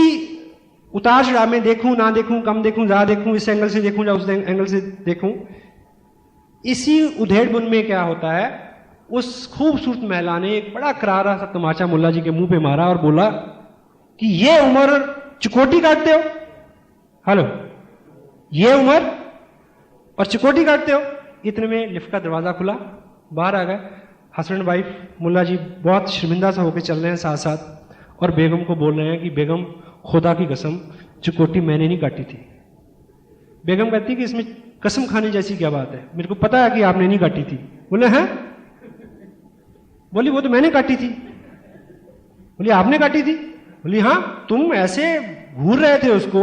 उतार चढ़ाव में देखूं ना देखूं, कम देखूं ज्यादा देखूं, इस एंगल से देखूं या उस एंगल से देखूं, इसी उधेड़बुन में क्या होता है, उस खूबसूरत महिला ने एक बड़ा करारा सा तमाचा मुल्ला जी के मुंह पे मारा और बोला कि ये उम्र चिकोटी काटते हो। हेलो, ये उम्र और चिकोटी काटते हो। इतने में लिफ्ट का दरवाजा खुला, बाहर आ गए हस्बैंड वाइफ। मुल्ला जी बहुत शर्मिंदा सा होकर चल रहे हैं साथ साथ, और बेगम को बोल रहे हैं कि बेगम खुदा की कसम चिकोटी मैंने नहीं काटी थी। बेगम कहती कि इसमें कसम खाने जैसी क्या बात है, मेरे को पता है कि आपने नहीं काटी थी। बोले हैं? बोली वो तो मैंने काटी थी। बोली आपने काटी थी? बोली हाँ, तुम ऐसे घूर रहे थे उसको,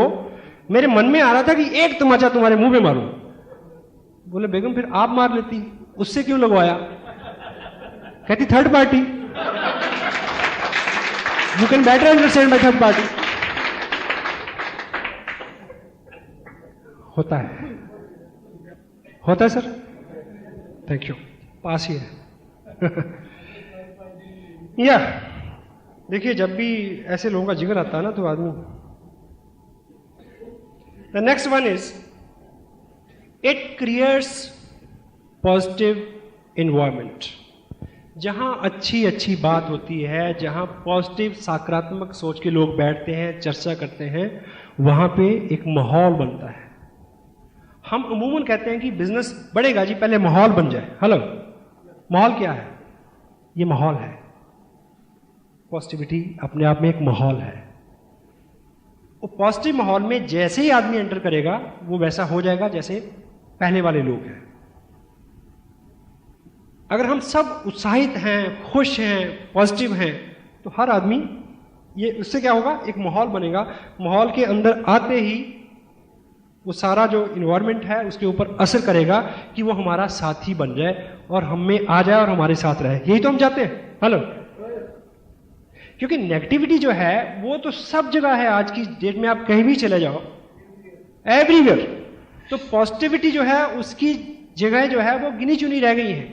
मेरे मन में आ रहा था कि एक तमाचा तुम्हारे मुंह पे मारूं। बोले बेगम फिर आप मार लेती, उससे क्यों लगवाया? कहती third party, you can better understand by third party. होता है, होता है सर, थैंक यू, पास ही है। या देखिए, जब भी ऐसे लोगों का जिक्र आता है ना तो आदमी। The next one is it creates positive environment. जहां अच्छी अच्छी बात होती है, जहां पॉजिटिव सकारात्मक सोच के लोग बैठते हैं, चर्चा करते हैं, वहां पे एक माहौल बनता है। हम अमूमन कहते हैं कि बिजनेस बढ़ेगा जी, पहले माहौल बन जाए। हेलो, माहौल क्या है? ये माहौल है। पॉजिटिविटी अपने आप में एक माहौल है। वो पॉजिटिव माहौल में जैसे ही आदमी एंटर करेगा वो वैसा हो जाएगा जैसे पहले वाले लोग हैं। अगर हम सब उत्साहित हैं, खुश हैं, पॉजिटिव हैं, तो हर आदमी, ये उससे क्या होगा, एक माहौल बनेगा। माहौल के अंदर आते ही वो सारा जो इन्वायरमेंट है उसके ऊपर असर करेगा कि वो हमारा साथी बन जाए और हम में आ जाए और हमारे साथ रहे। यही तो हम चाहते हैं। हेलो, क्योंकि नेगेटिविटी जो है वो तो सब जगह है। आज की डेट में आप कहीं भी चले जाओ, एवरीवेयर। तो पॉजिटिविटी जो है उसकी जगह जो है वो गिनी चुनी रह गई है।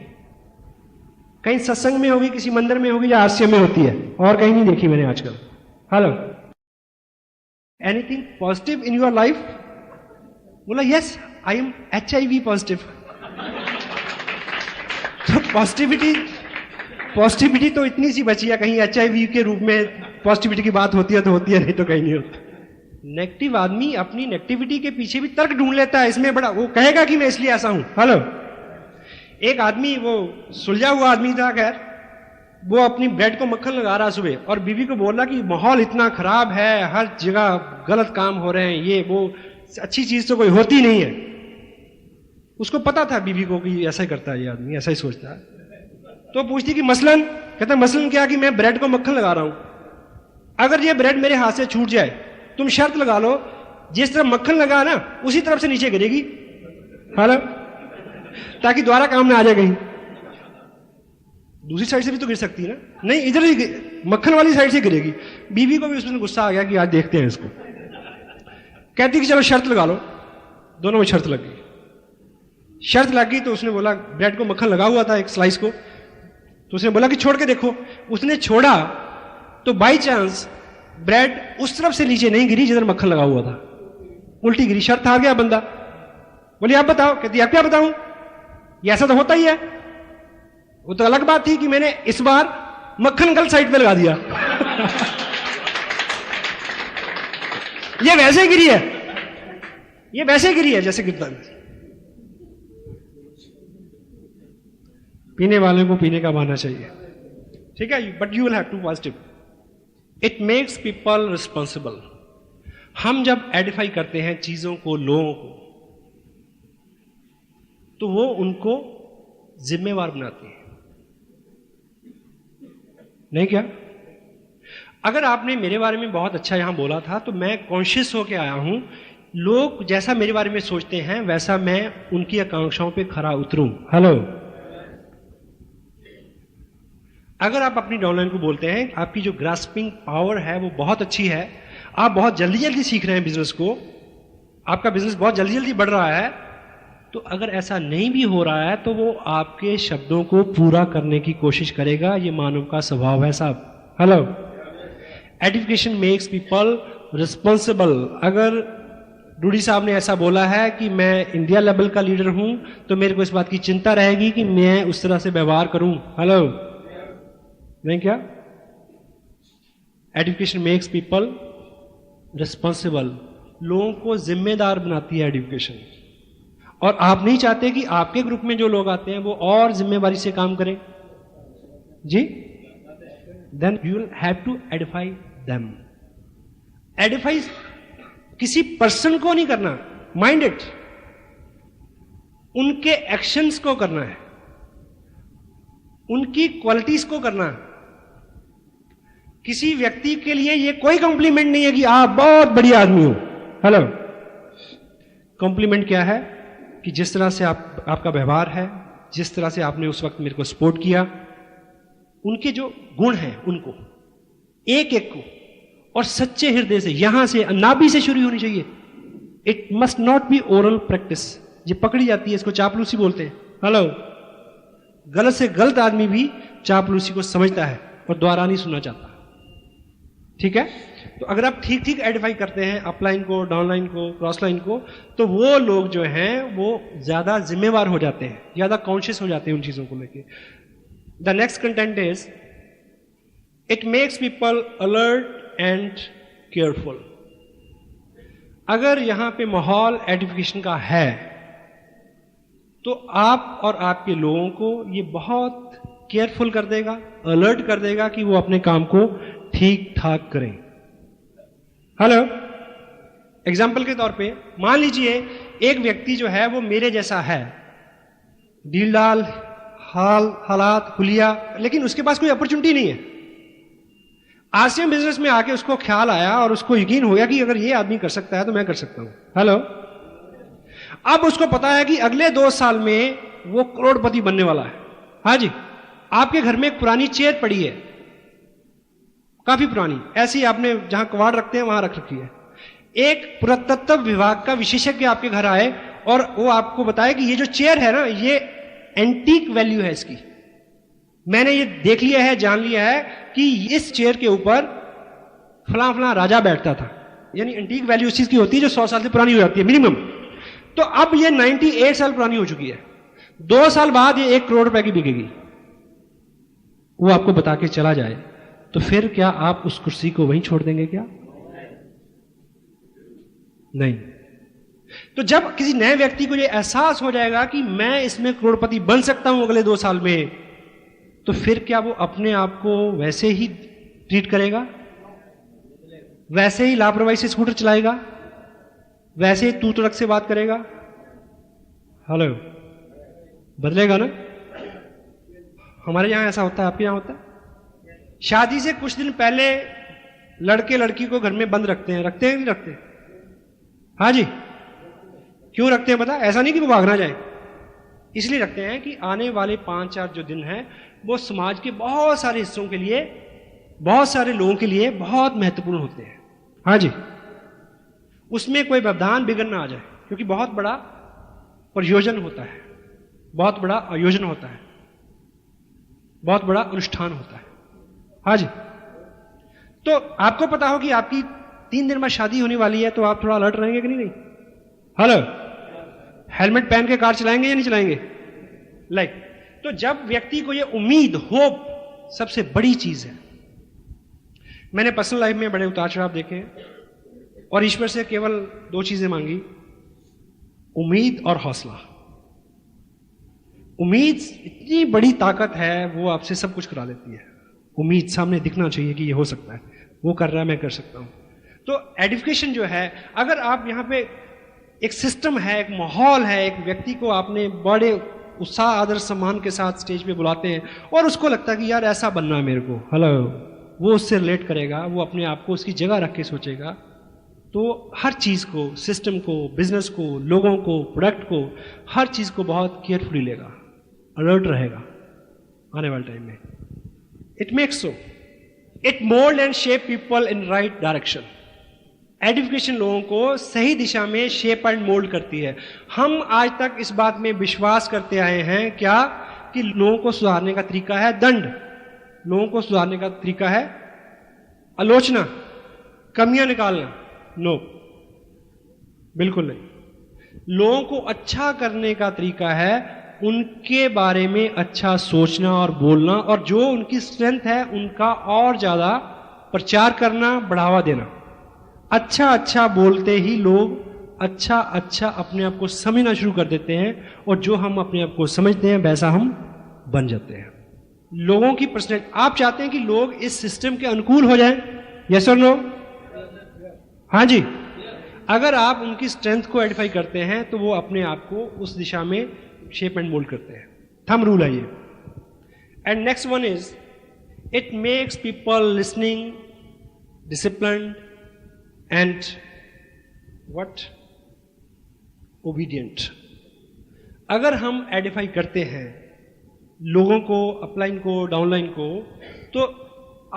कहीं सत्संग में होगी, किसी मंदिर में होगी, या आरसीएम में होती है, और कहीं नहीं देखी मैंने आजकल। Hello, anything positive in your life? बोला yes, I am HIV positive. तो पॉजिटिविटी तो इतनी सी बची है, कहीं HIV के रूप में पॉजिटिविटी की बात होती है तो होती है, नहीं तो कहीं नहीं होती। नेगेटिव आदमी अपनी नेगेटिविटी के पीछे भी तर्क ढूंढ लेता है, इसमें बड़ा वो कहेगा कि मैं इसलिए ऐसा हूं। हेलो, एक आदमी वो सुलझा हुआ आदमी था, खैर वो अपनी ब्रेड को मक्खन लगा रहा सुबह और बीवी को बोला कि माहौल इतना खराब है, हर जगह गलत काम हो रहे हैं, ये वो अच्छी चीज तो कोई होती नहीं है। उसको पता था बीवी को कि ऐसा ही करता है ये आदमी, ऐसा ही सोचता है। तो पूछती कि मसलन, कहता मसलन क्या कि मैं ब्रेड को मक्खन लगा रहा हूं, अगर ये ब्रेड मेरे हाथ से छूट जाए, तुम शर्त लगा लो जिस तरफ मक्खन लगा ना उसी तरफ से नीचे गिरेगी, हेलो, ताकि दोबारा काम ना आ जाए कहीं। दूसरी साइड से भी तो गिर सकती है ना, नहीं इधर ही मक्खन वाली साइड से गिरेगी। बीवी को भी उसमें गुस्सा आ गया कि आज देखते हैं इसको। कहती कि चलो शर्त लगा लो, दोनों में शर्त लग गई। शर्त लग गई तो उसने बोला, ब्रेड को मक्खन लगा हुआ था एक स्लाइस को, तो उसने बोला कि छोड़ के देखो। उसने छोड़ा तो बाई चांस ब्रेड उस तरफ से नीचे नहीं गिरी जिधर मक्खन लगा हुआ था, उल्टी गिरी। शर्त हार गया बंदा। बोली आप बताओ, कहती आप क्या बताऊं, ये ऐसा तो होता ही है। वो तो अलग बात थी कि मैंने इस बार मक्खन गलत साइड पे लगा दिया। ये वैसे गिरी है, ये वैसे गिरी है जैसे गिरता है। पीने वाले को पीने का बहाना चाहिए, ठीक है, but you will have to positive. It makes people responsible. हम जब एडिफाई करते हैं चीजों को, लोगों को, तो वो उनको जिम्मेवार बनाती है, नहीं क्या? अगर आपने मेरे बारे में बहुत अच्छा यहां बोला था तो मैं कॉन्शियस होके आया हूं, लोग जैसा मेरे बारे में सोचते हैं वैसा मैं उनकी आकांक्षाओं पे खरा उतरूं। हेलो, अगर आप अपनी डाउनलाइन को बोलते हैं आपकी जो ग्रास्पिंग पावर है वो बहुत अच्छी है, आप बहुत जल्दी जल्दी सीख रहे हैं बिजनेस को, आपका बिजनेस बहुत जल्दी जल्दी बढ़ रहा है, तो अगर ऐसा नहीं भी हो रहा है तो वो आपके शब्दों को पूरा करने की कोशिश करेगा। ये मानव का स्वभाव है साहब। Hello, edification makes people responsible. अगर डूडी साहब ने ऐसा बोला है कि मैं इंडिया लेवल का लीडर हूं तो मेरे को इस बात की चिंता रहेगी कि मैं उस तरह से व्यवहार करूं। हेलो, नहीं क्या? Education makes people responsible. लोगों को जिम्मेदार बनाती है एजुकेशन, और आप नहीं चाहते कि आपके ग्रुप में जो लोग आते हैं वो और जिम्मेवारी से काम करें जी, then you will have to edify them. Edify किसी पर्सन को नहीं करना, माइंड इट, उनके एक्शंस को करना है, उनकी क्वालिटीज को करना है। किसी व्यक्ति के लिए ये कोई कॉम्प्लीमेंट नहीं है कि आप बहुत बढ़िया आदमी हो। हेलो, कॉम्प्लीमेंट क्या है कि जिस तरह से आपका व्यवहार है, जिस तरह से आपने उस वक्त मेरे को सपोर्ट किया, उनके जो गुण हैं उनको एक एक को और सच्चे हृदय से, यहां से नाभि से शुरू होनी चाहिए। It must not be oral practice. ये पकड़ी जाती है, इसको चापलूसी बोलते हैं। हेलो, गलत से गलत आदमी भी चापलूसी को समझता है और दोबारा नहीं सुनना चाहता, ठीक है? तो अगर आप ठीक ठीक एडिफाई करते हैं अपलाइन को, डाउनलाइन को, क्रॉस लाइन को, तो वो लोग जो हैं वो ज्यादा जिम्मेवार हो जाते हैं, ज्यादा कॉन्शियस हो जाते हैं उन चीजों को लेके। The next content is it makes people alert and careful. अगर यहां पे माहौल एडिफिकेशन का है तो आप और आपके लोगों को ये बहुत केयरफुल कर देगा, अलर्ट कर देगा कि वो अपने काम को ठीक ठाक करें। हेलो, एग्जाम्पल के तौर पे मान लीजिए एक व्यक्ति जो है वो मेरे जैसा है, डीलडाल, हालात, हुलिया, लेकिन उसके पास कोई अपॉर्चुनिटी नहीं है। आसियम बिजनेस में आके उसको ख्याल आया और उसको यकीन हो गया कि अगर ये आदमी कर सकता है तो मैं कर सकता हूं। हेलो, अब उसको पता है कि अगले 2 साल में वो करोड़पति बनने वाला है। हाँ जी, आपके घर में एक पुरानी चेयर पड़ी है, काफी पुरानी, ऐसी आपने जहां कबाड़ रखते हैं वहां रख रखी है। एक पुरातत्व विभाग का विशेषज्ञ आपके घर आए और वो आपको बताए कि ये जो चेयर है ना, ये एंटीक वैल्यू है इसकी, मैंने ये देख लिया है, जान लिया है कि इस चेयर के ऊपर फला फला राजा बैठता था। यानी एंटीक वैल्यू उस चीज की होती है जो 100 साल से पुरानी हो जाती है मिनिमम। तो अब ये 98 साल पुरानी हो चुकी है, 2 साल बाद ये 1 करोड़ रुपए की बिकेगी। वो आपको बता के चला जाए तो फिर क्या आप उस कुर्सी को वहीं छोड़ देंगे क्या? नहीं। तो जब किसी नए व्यक्ति को ये एहसास हो जाएगा कि मैं इसमें करोड़पति बन सकता हूं अगले 2 साल में, तो फिर क्या वो अपने आप को वैसे ही ट्रीट करेगा? वैसे ही लापरवाही से स्कूटर चलाएगा? वैसे ही तू तड़क से बात करेगा? हेलो, बदलेगा ना? हमारे यहां ऐसा होता है, आपके यहां होता है? शादी से कुछ दिन पहले लड़के लड़की को घर में बंद रखते हैं कि नहीं रखते? हाँ जी, क्यों रखते हैं पता? ऐसा नहीं कि वो भाग ना जाए, इसलिए रखते हैं कि आने वाले 5-4 जो दिन हैं वो समाज के बहुत सारे हिस्सों के लिए, बहुत सारे लोगों के लिए बहुत महत्वपूर्ण होते हैं। हाँ जी, उसमें कोई व्यवधान बिगड़ ना आ जाए, क्योंकि बहुत बड़ा प्रयोजन होता है, बहुत बड़ा आयोजन होता है, बहुत बड़ा अनुष्ठान होता है। हाँ जी, तो आपको पता हो कि आपकी 3 दिन में शादी होने वाली है, तो आप थोड़ा अलर्ट रहेंगे कि नहीं? हेलो, हेलमेट पहन के कार चलाएंगे या नहीं चलाएंगे? तो जब व्यक्ति को ये उम्मीद, होप सबसे बड़ी चीज है। मैंने पर्सनल लाइफ में बड़े उतार चढ़ाव देखे हैं और ईश्वर से केवल 2 चीजें मांगी, उम्मीद और हौसला। उम्मीद इतनी बड़ी ताकत है, वो आपसे सब कुछ करा लेती है। उम्मीद सामने दिखना चाहिए कि ये हो सकता है, वो कर रहा है, मैं कर सकता हूं। तो एडिफिकेशन जो है, अगर आप यहां पे एक सिस्टम है, एक माहौल है, एक व्यक्ति को आपने बड़े उत्साह, आदर, सम्मान के साथ स्टेज पे बुलाते हैं और उसको लगता है कि यार ऐसा बनना है मेरे को, हेलो, वो उससे रिलेट करेगा, वो अपने आप को उसकी जगह रख के सोचेगा, तो हर चीज को, सिस्टम को, बिजनेस को, लोगों को, प्रोडक्ट को, हर चीज को बहुत केयरफुली लेगा, अलर्ट रहेगा आने वाले टाइम में। It makes so, it mould and shape people in right direction. Edification लोगों को सही दिशा में शेप एंड मोल्ड करती है। हम आज तक इस बात में विश्वास करते आए हैं क्या, कि लोगों को सुधारने का तरीका है दंड, लोगों को सुधारने का तरीका है आलोचना, कमियां निकालना। नो, बिल्कुल नहीं। लोगों को अच्छा करने का तरीका है उनके बारे में अच्छा सोचना और बोलना, और जो उनकी स्ट्रेंथ है उनका और ज्यादा प्रचार करना, बढ़ावा देना। अच्छा अच्छा बोलते ही लोग अच्छा अच्छा अपने आप को समझना शुरू कर देते हैं, और जो हम अपने आप को समझते हैं वैसा हम बन जाते हैं। लोगों की पर्सनैलिटी, आप चाहते हैं कि लोग इस सिस्टम के अनुकूल हो जाएं? यस और नो? हाँ जी। अगर आप उनकी स्ट्रेंथ को आइडेंटिफाई करते हैं तो वो अपने आप को उस दिशा में शेप एंड मोल्ड करते हैं। थंब रूल है ये। And next one is, it makes people listening, disciplined and what, obedient. अगर हम आइडेंटिफाई करते हैं लोगों को, अपलाइन को, डाउनलाइन को, तो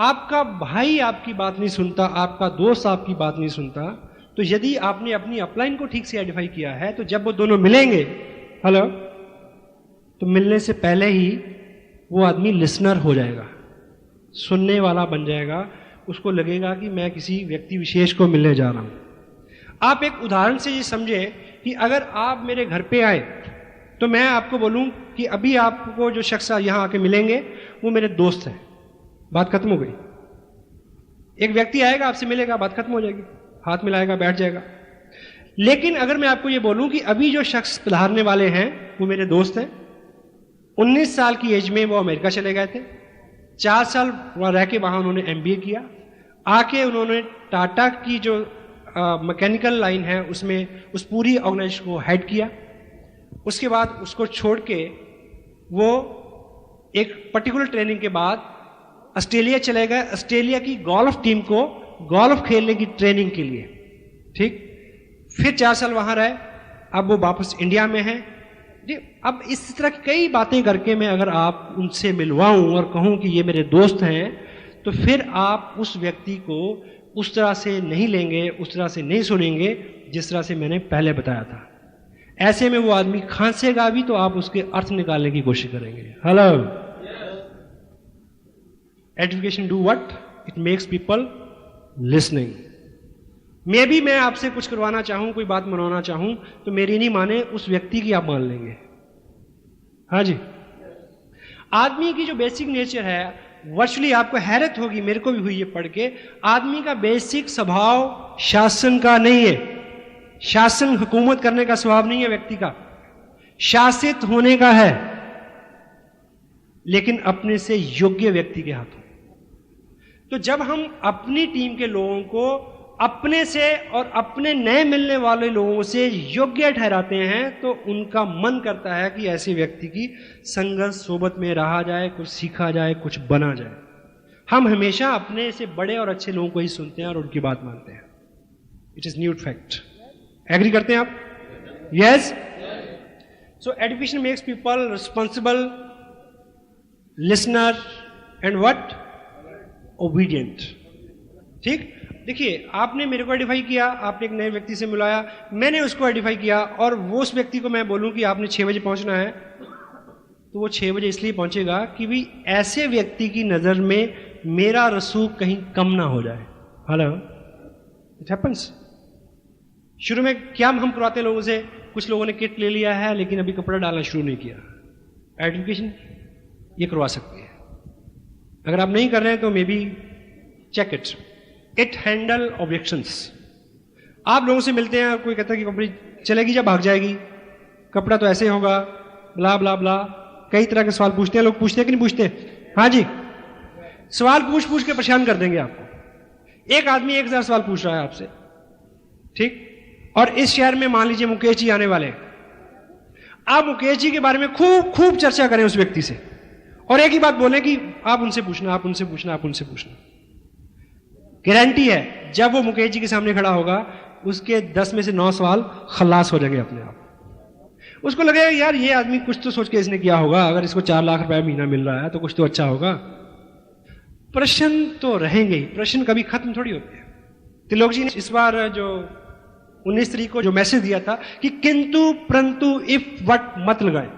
आपका भाई आपकी बात नहीं सुनता, आपका दोस्त आपकी बात नहीं सुनता, तो यदि आपने अपनी अपलाइन को ठीक से आइडेंटिफाई किया है, तो जब वो दोनों मिलेंगे, हेलो, तो मिलने से पहले ही वो आदमी लिसनर हो जाएगा, सुनने वाला बन जाएगा। उसको लगेगा कि मैं किसी व्यक्ति विशेष को मिलने जा रहा हूं। आप एक उदाहरण से ये समझे कि अगर आप मेरे घर पे आए तो मैं आपको बोलूं कि अभी आपको जो शख्स यहां आके मिलेंगे वो मेरे दोस्त हैं, बात खत्म हो गई। एक व्यक्ति आएगा, आपसे मिलेगा, बात खत्म हो जाएगी, हाथ मिलाएगा, बैठ जाएगा। लेकिन अगर मैं आपको ये बोलूं कि अभी जो शख्स पधारने वाले हैं वो मेरे दोस्त हैं, 19 साल की एज में वो अमेरिका चले गए थे, 4 साल वहां रह के वहां उन्होंने MBA किया, आके उन्होंने टाटा की जो मैकेनिकल लाइन है उसमें उस पूरी ऑर्गेनाइजेशन को हेड किया। उसके बाद उसको छोड़ के वो एक पर्टिकुलर ट्रेनिंग के बाद ऑस्ट्रेलिया चले गए, ऑस्ट्रेलिया की गोल्फ टीम को गोल्फ खेलने की ट्रेनिंग के लिए, ठीक। फिर 4 साल वहां रहे, अब वो वापस इंडिया में है जी। अब इस तरह की कई बातें करके मैं अगर आप उनसे मिलवाऊं और कहूं कि ये मेरे दोस्त हैं, तो फिर आप उस व्यक्ति को उस तरह से नहीं लेंगे, उस तरह से नहीं सुनेंगे जिस तरह से मैंने पहले बताया था। ऐसे में वो आदमी खांसेगा भी तो आप उसके अर्थ निकालने की कोशिश करेंगे। Hello, education do what, it makes people listening. मैं भी, मैं आपसे कुछ करवाना चाहूं, कोई बात मनवाना चाहूं, तो मेरी नहीं माने, उस व्यक्ति की आप मान लेंगे। हाँ जी। आदमी की जो बेसिक नेचर है, वर्चुअली आपको हैरत होगी, मेरे को भी हुई ये पढ़ के, आदमी का बेसिक स्वभाव शासन का नहीं है। शासन हुकूमत करने का स्वभाव नहीं है व्यक्ति का, शासित होने का है, लेकिन अपने से योग्य व्यक्ति के हाथों। तो जब हम अपनी टीम के लोगों को अपने से और अपने नए मिलने वाले लोगों से योग्य ठहराते हैं तो उनका मन करता है कि ऐसे व्यक्ति की संगत सोबत में रहा जाए, कुछ सीखा जाए, कुछ बना जाए। हम हमेशा अपने से बड़े और अच्छे लोगों को ही सुनते हैं और उनकी बात मानते हैं। It is nude fact. Agree करते हैं आप? Yes. So education makes people responsible, listener and what, obedient. ठीक, देखिए आपने मेरे को आइडेंटिफाई किया, आपने एक नए व्यक्ति से मिलाया, मैंने उसको आइडेंटिफाई किया, और वो उस व्यक्ति को मैं बोलूं कि आपने 6 बजे पहुंचना है, तो वो 6 बजे इसलिए पहुंचेगा कि भी ऐसे व्यक्ति की नजर में मेरा रसूख कहीं कम ना हो जाए। Hello, it happens. शुरू में क्या हम करवाते लोगों से, कुछ लोगों ने किट ले लिया है लेकिन अभी कपड़ा डालना शुरू नहीं किया। आइडेंटिफिकेशन ये करवा सकती है। अगर आप नहीं कर रहे हैं तो maybe check it. It handle objections. आप लोगों से मिलते हैं, कोई कहता है कि कंपनी चलेगी या भाग जाएगी, कपड़ा तो ऐसे होगा, ब्ला ब्ला ब्ला, कई तरह के सवाल पूछते हैं लोग। पूछते हैं कि नहीं पूछते? हाँ जी, सवाल पूछ के परेशान कर देंगे आपको। एक आदमी 1000 सवाल पूछ रहा है आपसे, ठीक, और इस शहर में मान लीजिए मुकेश जी आने वाले हैं। आप मुकेश जी के बारे में खूब चर्चा करें उस व्यक्ति से, और एक ही बात बोले कि आप उनसे पूछना, आप उनसे पूछना, आप उनसे पूछना। गारंटी है जब वो मुकेश जी के सामने खड़ा होगा उसके 10 में से 9 सवाल खलास हो जाएंगे अपने आप। उसको लगेगा यार ये आदमी कुछ तो सोच के इसने किया होगा, अगर इसको 4 लाख रुपए महीना मिल रहा है तो कुछ तो अच्छा होगा। प्रश्न तो रहेंगे ही, प्रश्न कभी खत्म थोड़ी होते हैं। तिलोक जी ने इस बार जो 19 तारीख को जो मैसेज दिया था कि किंतु परंतु इफ वट मत लगाए,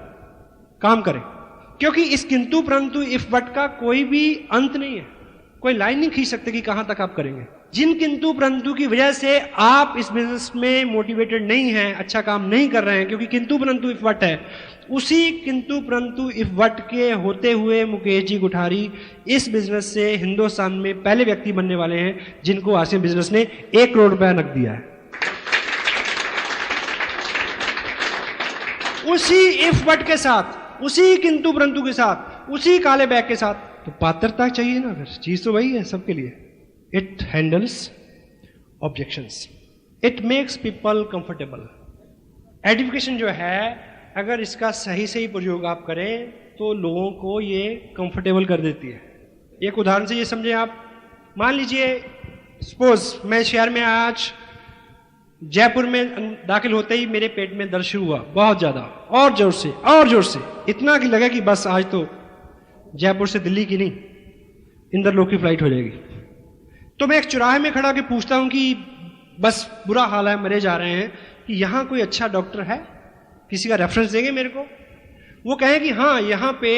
काम करें, क्योंकि इस किंतु परंतु इफ वट का कोई भी अंत नहीं है, कोई लाइन नहीं खींच सकते कि कहां तक आप करेंगे। जिन किंतु परंतु की वजह से आप इस बिजनेस में मोटिवेटेड नहीं हैं, अच्छा काम नहीं कर रहे हैं, क्योंकि किंतु परंतु इफ वट है, उसी किंतु परंतु इफ वट के होते हुए मुकेश जी कुठारी इस बिजनेस से हिंदुस्तान में पहले व्यक्ति बनने वाले हैं जिनको आसियान बिजनेस ने 1 करोड़ रुपया नकद दिया है। उसी इफ वट के साथ, उसी किंतु परंतु के साथ, उसी काले बैग के साथ, तो पात्रता चाहिए ना, फिर चीज तो वही है सबके लिए। It handles objections, it makes people comfortable. Education जो है अगर इसका सही प्रयोग आप करें तो लोगों को ये कंफर्टेबल कर देती है। एक उदाहरण से ये समझें आप, मान लीजिए सपोज मैं शहर में आज जयपुर में दाखिल होते ही मेरे पेट में दर्द शुरू हुआ बहुत ज्यादा, और जोर से, इतना कि लगा कि बस आज तो जयपुर से दिल्ली की नहीं इंदरलोक की फ्लाइट हो जाएगी। तो मैं एक चौराहे में खड़ा होकर पूछता हूं कि बस बुरा हाल है, मरे जा रहे हैं, कि यहां कोई अच्छा डॉक्टर है, किसी का रेफरेंस देंगे मेरे को? वो कहें कि हाँ, यहां पे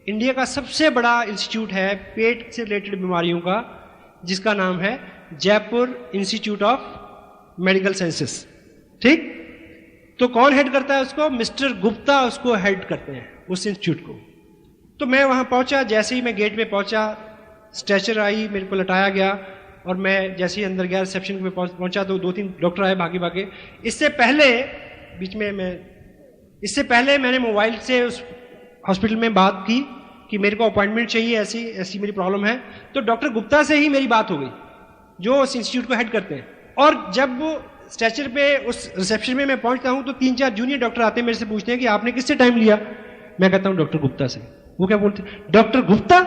इंडिया का सबसे बड़ा इंस्टीट्यूट है पेट से रिलेटेड बीमारियों का, जिसका नाम है Jaipur institute of medical sciences. ठीक, तो कौन हेड करता है उसको? मिस्टर गुप्ता उसको हेड करते हैं उस इंस्टीट्यूट को। तो मैं वहां पहुंचा, जैसे ही मैं गेट में पहुंचा स्ट्रेचर आई, मेरे को लटाया गया, और मैं जैसे ही अंदर गया रिसेप्शन पे पहुंचा तो 2-3 डॉक्टर आए भागे। इससे पहले मैंने मोबाइल से उस हॉस्पिटल में बात की कि मेरे को अपॉइंटमेंट चाहिए, ऐसी मेरी प्रॉब्लम है। तो डॉक्टर गुप्ता से ही मेरी बात हो गई जो उस इंस्टीट्यूट को हेड करते हैं। और जब वो स्ट्रेचर पे उस रिसेप्शन में मैं पहुंचता हूं तो 3-4 जूनियर डॉक्टर आते हैं, मेरे से पूछते हैं कि आपने किससे टाइम लिया? मैं कहता हूं डॉक्टर गुप्ता से। वो क्या बोलते हैं? डॉक्टर गुप्ता,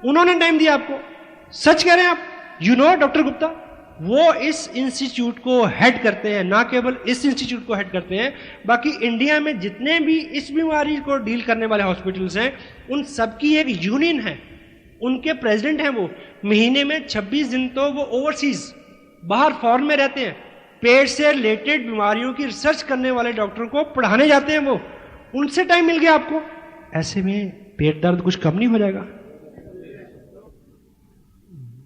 उन्होंने टाइम दिया आपको? सच कह रहे हैं आप? You know doctor Gupta? वो इस इंस्टीट्यूट को हेड करते हैं, ना केवल इस इंस्टीट्यूट को हेड करते हैं, बाकी इंडिया में जितने भी इस बीमारी को डील करने वाले हॉस्पिटल्स हैं उन सबकी एक यूनियन है, उनके प्रेसिडेंट हैं। वो महीने में 26 दिन तो वो ओवरसीज बाहर फॉरेन में रहते हैं, पेट से रिलेटेड बीमारियों की रिसर्च करने वाले डॉक्टरों को पढ़ाने जाते हैं। वो उनसे टाइम मिल गया आपको, ऐसे में पेट दर्द कुछ कम नहीं हो जाएगा?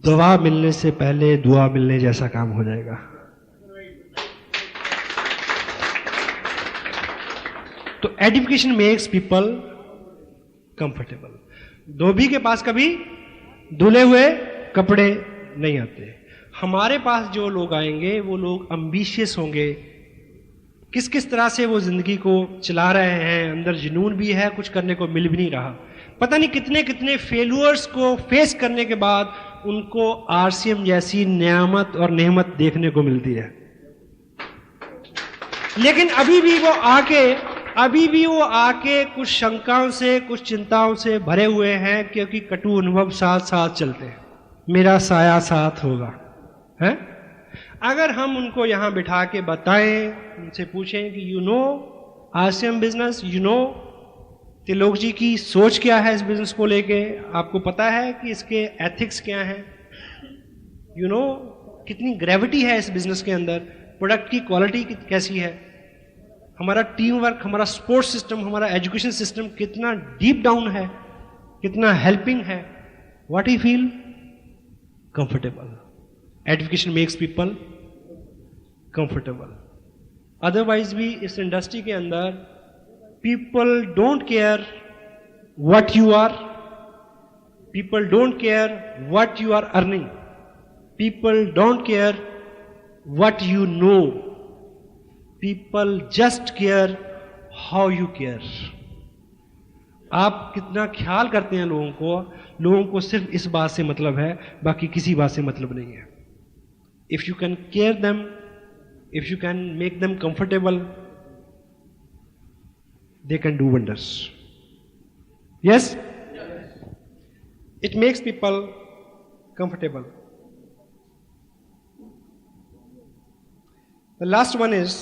दवा मिलने से पहले दुआ मिलने जैसा काम हो जाएगा। तो एजुकेशन मेक्स पीपल कंफर्टेबल। धोबी के पास कभी धुले हुए कपड़े नहीं आते। हमारे पास जो लोग आएंगे वो लोग एम्बिशियस होंगे, किस किस तरह से वो जिंदगी को चला रहे हैं, अंदर जुनून भी है, कुछ करने को मिल भी नहीं रहा, पता नहीं कितने कितने फेल्यूअर्स को फेस करने के बाद उनको आरसीएम जैसी नियामत और नेमत देखने को मिलती है। लेकिन अभी भी वो आके कुछ शंकाओं से, कुछ चिंताओं से भरे हुए हैं, क्योंकि कटु अनुभव साथ साथ चलते हैं। मेरा साया साथ होगा, है? अगर हम उनको यहां बिठा के बताएं, उनसे पूछें कि you know RCM business, you know Trilok ji की सोच क्या है इस बिजनेस को लेके, आपको पता है कि इसके एथिक्स क्या हैं, यू नो कितनी ग्रेविटी है इस बिजनेस के अंदर, प्रोडक्ट की क्वालिटी कैसी है, हमारा टीम वर्क, हमारा स्पोर्ट्स सिस्टम, हमारा एजुकेशन सिस्टम कितना डीप डाउन है, कितना हेल्पिंग है, what you feel comfortable. Education makes people comfortable. Otherwise भी इस इंडस्ट्री के अंदर people don't care what you are, people don't care what you are earning, people don't care what you know, people just care how you care. आप कितना ख्याल करते हैं लोगों को सिर्फ इस बात से मतलब है, बाकी किसी बात से मतलब नहीं है। If you can care them, if you can make them comfortable, they can do wonders. Yes? It makes people comfortable. The last one is,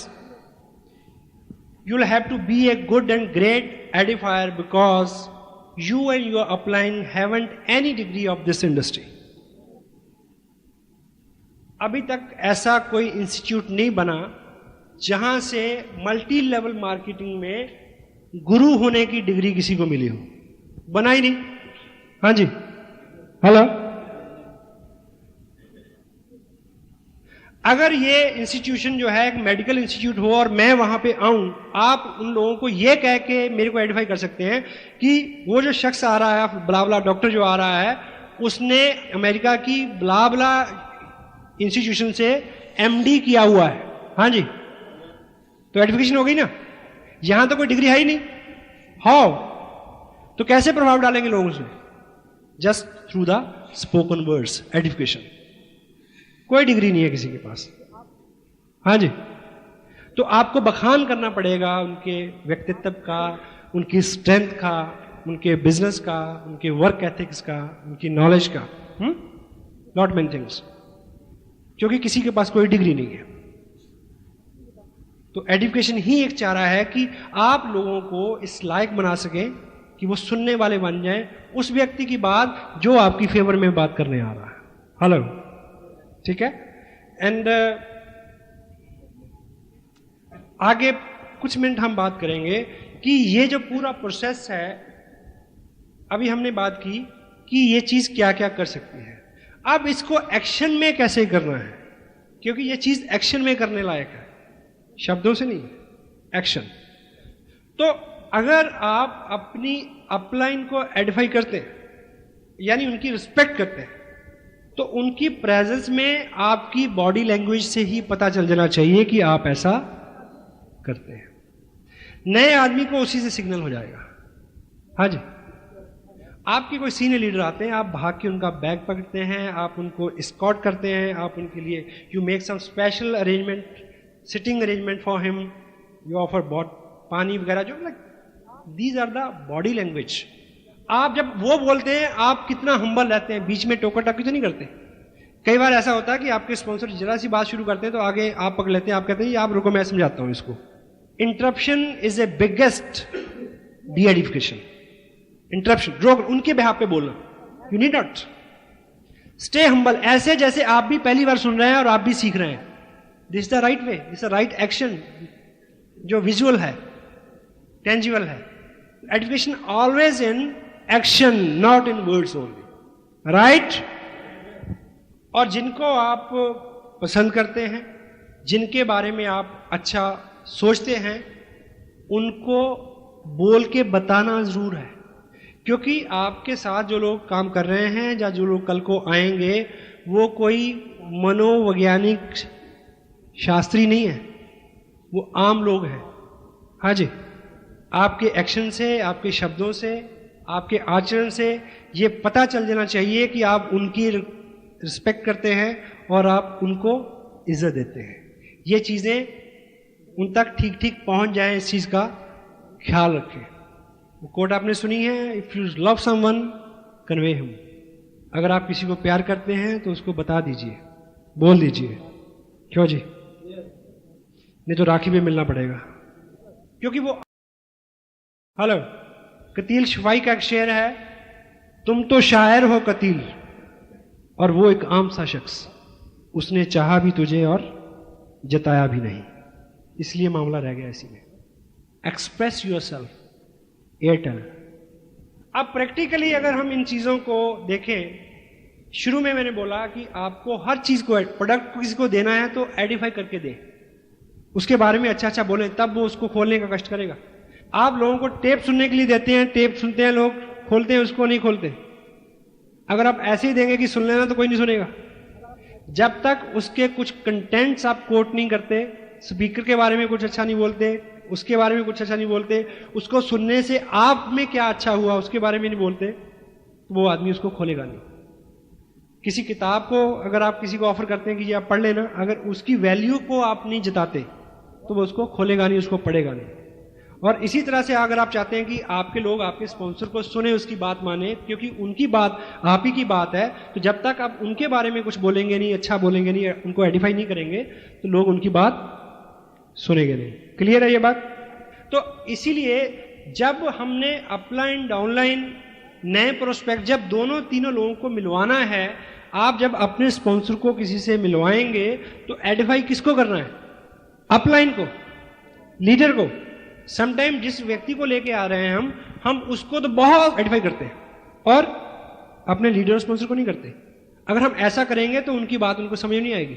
you'll have to be a good and great edifier because you and your upline haven't any degree of this industry. अभी तक ऐसा कोई institute नहीं बना जहां से multi level marketing में गुरु होने की डिग्री किसी को मिली हो, बना ही नहीं। हाँ जी, हेलो। अगर ये इंस्टीट्यूशन जो है एक मेडिकल इंस्टीट्यूट हो और मैं वहां पे आऊं, आप उन लोगों को ये कह के मेरे को आइडेंटिफाई कर सकते हैं कि वो जो शख्स आ रहा है, ब्लाबला डॉक्टर जो आ रहा है, उसने अमेरिका की ब्लाबला इंस्टीट्यूशन से एमडी किया हुआ है। हाँ जी, तो आइडेंटिफिकेशन हो गई ना। यहां तो कोई डिग्री है ही नहीं, हाउ? तो कैसे प्रभाव डालेंगे लोगों से? Just through the spoken words, edification. कोई डिग्री नहीं है किसी के पास। हाँ जी, तो आपको बखान करना पड़ेगा उनके व्यक्तित्व का, उनकी स्ट्रेंथ का, उनके बिजनेस का, उनके वर्क एथिक्स का, उनकी नॉलेज का, नॉट मेनी थिंग्स, क्योंकि किसी के पास कोई डिग्री नहीं है। तो एजुकेशन ही एक चारा है कि आप लोगों को इस लायक बना सकें कि वो सुनने वाले बन जाएं उस व्यक्ति की बात जो आपकी फेवर में बात करने आ रहा है। हेलो, ठीक है। एंड आगे कुछ मिनट हम बात करेंगे कि ये जो पूरा प्रोसेस है, अभी हमने बात की कि ये चीज क्या क्या कर सकती है, अब इसको एक्शन में कैसे करना है, क्योंकि ये चीज एक्शन में करने लायक है, शब्दों से नहीं, एक्शन। तो अगर आप अपनी अपलाइन को एडिफाई करते हैं, यानी उनकी रिस्पेक्ट करते हैं, तो उनकी प्रेजेंस में आपकी बॉडी लैंग्वेज से ही पता चल जाना चाहिए कि आप ऐसा करते हैं। नए आदमी को उसी से सिग्नल हो जाएगा। हाँ जी, आपके कोई सीनियर लीडर आते हैं, आप भाग के उनका बैग पकड़ते हैं, आप उनको एस्कॉर्ट करते हैं, आप उनके लिए you make some special arrangement, sitting arrangement for him, you offer पानी वगैरह, जो like these are the body language. आप जब वो बोलते हैं, आप कितना हम्बल रहते हैं, बीच में टोका टाकी तो नहीं करते। कई बार ऐसा होता है कि आपके स्पॉन्सर जरा सी बात शुरू करते हैं तो आगे आप पकड़ लेते हैं, आप कहते हैं आप रुको मैं समझाता हूं इसको। Interruption is a biggest D edification. Interruption रोक, उनके बिहाफ पे बोलना, you need not stay humble, ऐसे जैसे आप भी पहली बार सुन रहे हैं और आप भी सीख रहे हैं। This the right way, this the right action जो विजुअल है, टेंजिबल है। Education always in action, not in words only, right. और जिनको आप पसंद करते हैं, जिनके बारे में आप अच्छा सोचते हैं, उनको बोल के बताना जरूर है, क्योंकि आपके साथ जो लोग काम कर रहे हैं या जो लोग कल को आएंगे, वो कोई मनोवैज्ञानिक शास्त्री नहीं है, वो आम लोग हैं। हाँ जी, आपके एक्शन से, आपके शब्दों से, आपके आचरण से ये पता चल जाना चाहिए कि आप उनकी रिस्पेक्ट करते हैं और आप उनको इज्जत देते हैं। ये चीज़ें उन तक ठीक ठीक पहुंच जाए, इस चीज़ का ख्याल रखें। वो कोट आपने सुनी है, if you love someone convey him. अगर आप किसी को प्यार करते हैं तो उसको बता दीजिए, बोल दीजिए। क्यों जी? नहीं तो राखी पे मिलना पड़ेगा, क्योंकि वो हेलो कतील शफाई का एक शेर है, तुम तो शायर हो कतील और वो एक आम सा शख्स, उसने चाहा भी तुझे और जताया भी नहीं, इसलिए मामला रह गया इसी में। Express yourself, Airtel. अब प्रैक्टिकली अगर हम इन चीज़ों को देखें, शुरू में मैंने बोला कि आपको हर चीज़ को, प्रोडक्ट को किसी को देना है तो एडिफाई करके दें, उसके बारे में अच्छा अच्छा बोलें, तब वो उसको खोलने का कष्ट करेगा। आप लोगों को टेप सुनने के लिए देते हैं, टेप सुनते हैं लोग, खोलते हैं उसको नहीं खोलते। अगर आप ऐसे ही देंगे कि सुन लेना तो कोई नहीं सुनेगा। जब तक उसके कुछ कंटेंट्स आप कोट नहीं करते, स्पीकर के बारे में कुछ अच्छा नहीं बोलते, उसके बारे में कुछ अच्छा नहीं बोलते, उसको सुनने से आप में क्या अच्छा हुआ उसके बारे में नहीं बोलते, तो वो आदमी उसको खोलेगा नहीं। किसी किताब को अगर आप किसी को ऑफर करते हैं कि ये आप पढ़ लेना, अगर उसकी वैल्यू को आप नहीं जताते तो वो उसको खोलेगा नहीं, उसको पढ़ेगा नहीं। और इसी तरह से अगर आप चाहते हैं कि आपके लोग आपके स्पॉन्सर को सुने, उसकी बात माने, क्योंकि उनकी बात आप ही की बात है, तो जब तक आप उनके बारे में कुछ बोलेंगे नहीं, अच्छा बोलेंगे नहीं, उनको एडिफाई नहीं करेंगे, तो लोग उनकी बात सुनेंगे नहीं। क्लियर है ये बात? तो इसीलिए जब हमने अपलाइन डाउनलाइन नए प्रोस्पेक्ट, जब दोनों तीनों लोगों को मिलवाना है, आप जब अपने स्पॉन्सर को किसी से मिलवाएंगे तो एडिफाई किसको करना है? अपलाइन को, लीडर को। समटाइम जिस व्यक्ति को लेके आ रहे हैं हम उसको तो बहुत एडिफाई करते हैं और अपने लीडर स्पॉन्सर को नहीं करते। अगर हम ऐसा करेंगे तो उनकी बात उनको समझ नहीं आएगी,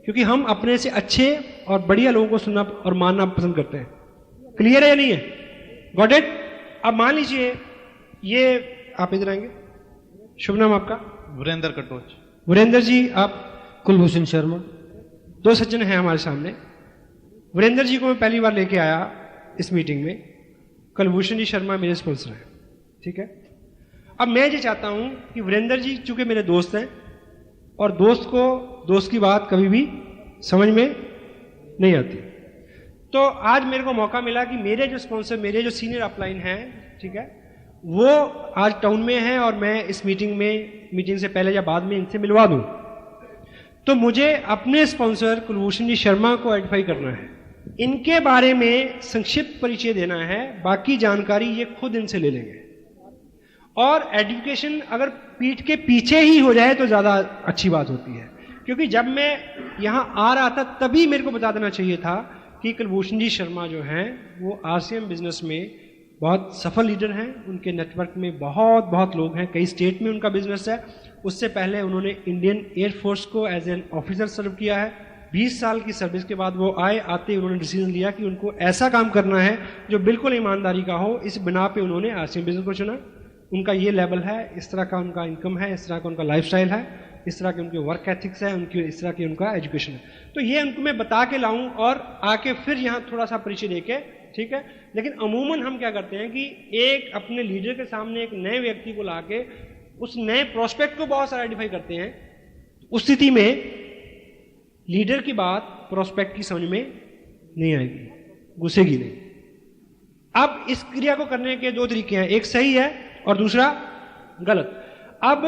क्योंकि हम अपने से अच्छे और बढ़िया लोगों को सुनना और मानना पसंद करते हैं। क्लियर है या नहीं है? Got it? अब मान लीजिए ये आप इधर आएंगे, शुभ नाम आपका? वीरेंद्र कटोच। वीरेंद्र जी, आप? कुलभूषण शर्मा। दो सज्जन हैं हमारे सामने। वीरेंद्र जी को मैं पहली बार लेके आया इस मीटिंग में, कुलभूषण जी शर्मा मेरे स्पॉन्सर हैं, ठीक है। अब मैं ये चाहता हूं कि वीरेंद्र जी चूंकि मेरे दोस्त हैं और दोस्त को दोस्त की बात कभी भी समझ में नहीं आती, तो आज मेरे को मौका मिला कि मेरे जो स्पॉन्सर, मेरे जो सीनियर अपलाइन हैं, ठीक है, वो आज टाउन में हैं और मैं इस मीटिंग से पहले या बाद में इनसे मिलवा दूं। तो मुझे अपने स्पॉन्सर कुलभूषण जी शर्मा को आइडेंटिफाई करना है, इनके बारे में संक्षिप्त परिचय देना है, बाकी जानकारी ये खुद इनसे ले लेंगे। और एजुकेशन अगर पीठ के पीछे ही हो जाए तो ज़्यादा अच्छी बात होती है, क्योंकि जब मैं यहाँ आ रहा था तभी मेरे को बता देना चाहिए था कि कुलभूषण जी शर्मा जो हैं वो आरसीएम बिजनेस में बहुत सफल लीडर हैं, उनके नेटवर्क में बहुत लोग हैं, कई स्टेट में उनका बिजनेस है। उससे पहले उन्होंने इंडियन एयरफोर्स को एज एन ऑफिसर सर्व किया है। 20 साल की सर्विस के बाद वो आते उन्होंने डिसीजन लिया कि उनको ऐसा काम करना है जो बिल्कुल ईमानदारी का हो। इस बिना पे उन्होंने आरसीएम बिजनेस को चुना। उनका ये लेवल है, इस तरह का उनका इनकम है, इस तरह का उनका लाइफस्टाइल है, इस तरह के उनके वर्क एथिक्स है, उनकी इस तरह की उनका एजुकेशन है। तो ये उनको मैं बता के लाऊं और आके फिर यहाँ थोड़ा सा परिचय देके, ठीक है। लेकिन अमूमन हम क्या करते हैं कि एक अपने लीडर के सामने एक नए व्यक्ति को लाके उस नए प्रोस्पेक्ट को बहुत सारा आइडेंटिफाई करते हैं। उस स्थिति में लीडर की बात प्रोस्पेक्ट की समझ में नहीं आएगी, घुसेगी नहीं। अब इस क्रिया को करने के दो तरीके हैं, एक सही है और दूसरा गलत। अब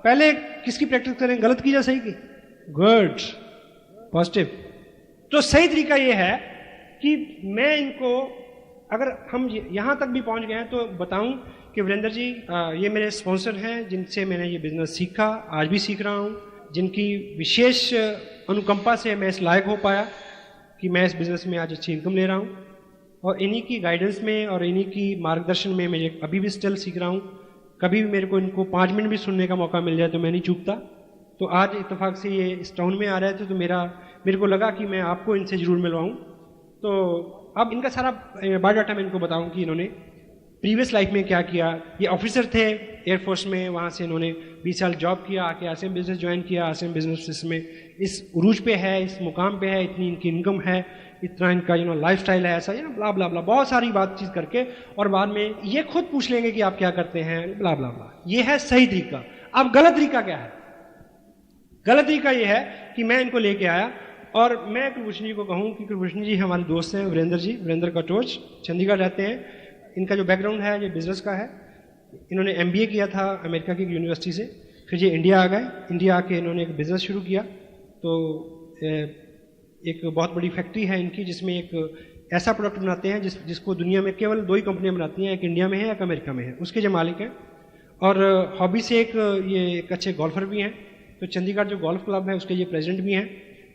पहले किसकी प्रैक्टिस करें, गलत की या सही की? Good, positive. तो सही तरीका यह है कि मैं इनको, अगर हम यहां तक भी पहुंच गए हैं तो बताऊं कि वीरेंद्र जी ये मेरे स्पॉन्सर हैं जिनसे मैंने ये बिजनेस सीखा, आज भी सीख रहा हूं, जिनकी विशेष अनुकंपा से मैं इस लायक हो पाया कि मैं इस बिजनेस में आज अच्छी इनकम ले रहा हूं। और इन्हीं की गाइडेंस में और इन्हीं की मार्गदर्शन में मैं अभी भी स्टिल सीख रहा हूं। कभी भी मेरे को इनको 5 मिनट भी सुनने का मौका मिल जाए तो मैं नहीं चूकता। तो आज इत्तेफाक से ये इस टाउन में आ रहे थे तो मेरे को लगा कि मैं आपको इनसे जरूर मिलवाऊं। तो अब इनका सारा बायोडाटा मैं इनको बताऊं कि इन्होंने प्रीवियस लाइफ में क्या किया। ये ऑफिसर थे एयरफोर्स में, वहाँ से इन्होंने 20 साल जॉब किया, आके आसिम बिजनेस ज्वाइन किया, आसिम बिजनेस में इस उरूज पे है, इस मुकाम पे है, इतनी इनकी इनकम है, इतना इनका लाइफस्टाइल है, ऐसा ब्ला ब्ला ब्ला, बहुत सारी बातचीत करके और बाद में ये खुद पूछ लेंगे कि आप क्या करते हैं, ब्ला ब्ला ब्ला। ये है सही तरीका। अब गलत तरीका क्या है? गलत तरीका ये है कि मैं इनको लेके आया और मैं कुलभूषण जी को कहूँ कि कुलभूषण जी हमारे दोस्त हैं, वीरेंद्र जी, वीरेंद्र कटोच, चंडीगढ़ रहते हैं। इनका जो बैकग्राउंड है ये बिजनेस का है। इन्होंने MBA किया था अमेरिका की यूनिवर्सिटी से, फिर ये इंडिया आ गए। इंडिया आके इन्होंने एक बिज़नेस शुरू किया। तो एक बहुत बड़ी फैक्ट्री है इनकी जिसमें एक ऐसा प्रोडक्ट बनाते हैं जिसको दुनिया में केवल 2 ही कंपनियां बनाती हैं, एक इंडिया में है, एक अमेरिका में है, उसके जो मालिक हैं। और हॉबी से ये एक अच्छे गोल्फर भी हैं। तो चंडीगढ़ जो गोल्फ क्लब है उसके ये प्रेसिडेंट भी हैं।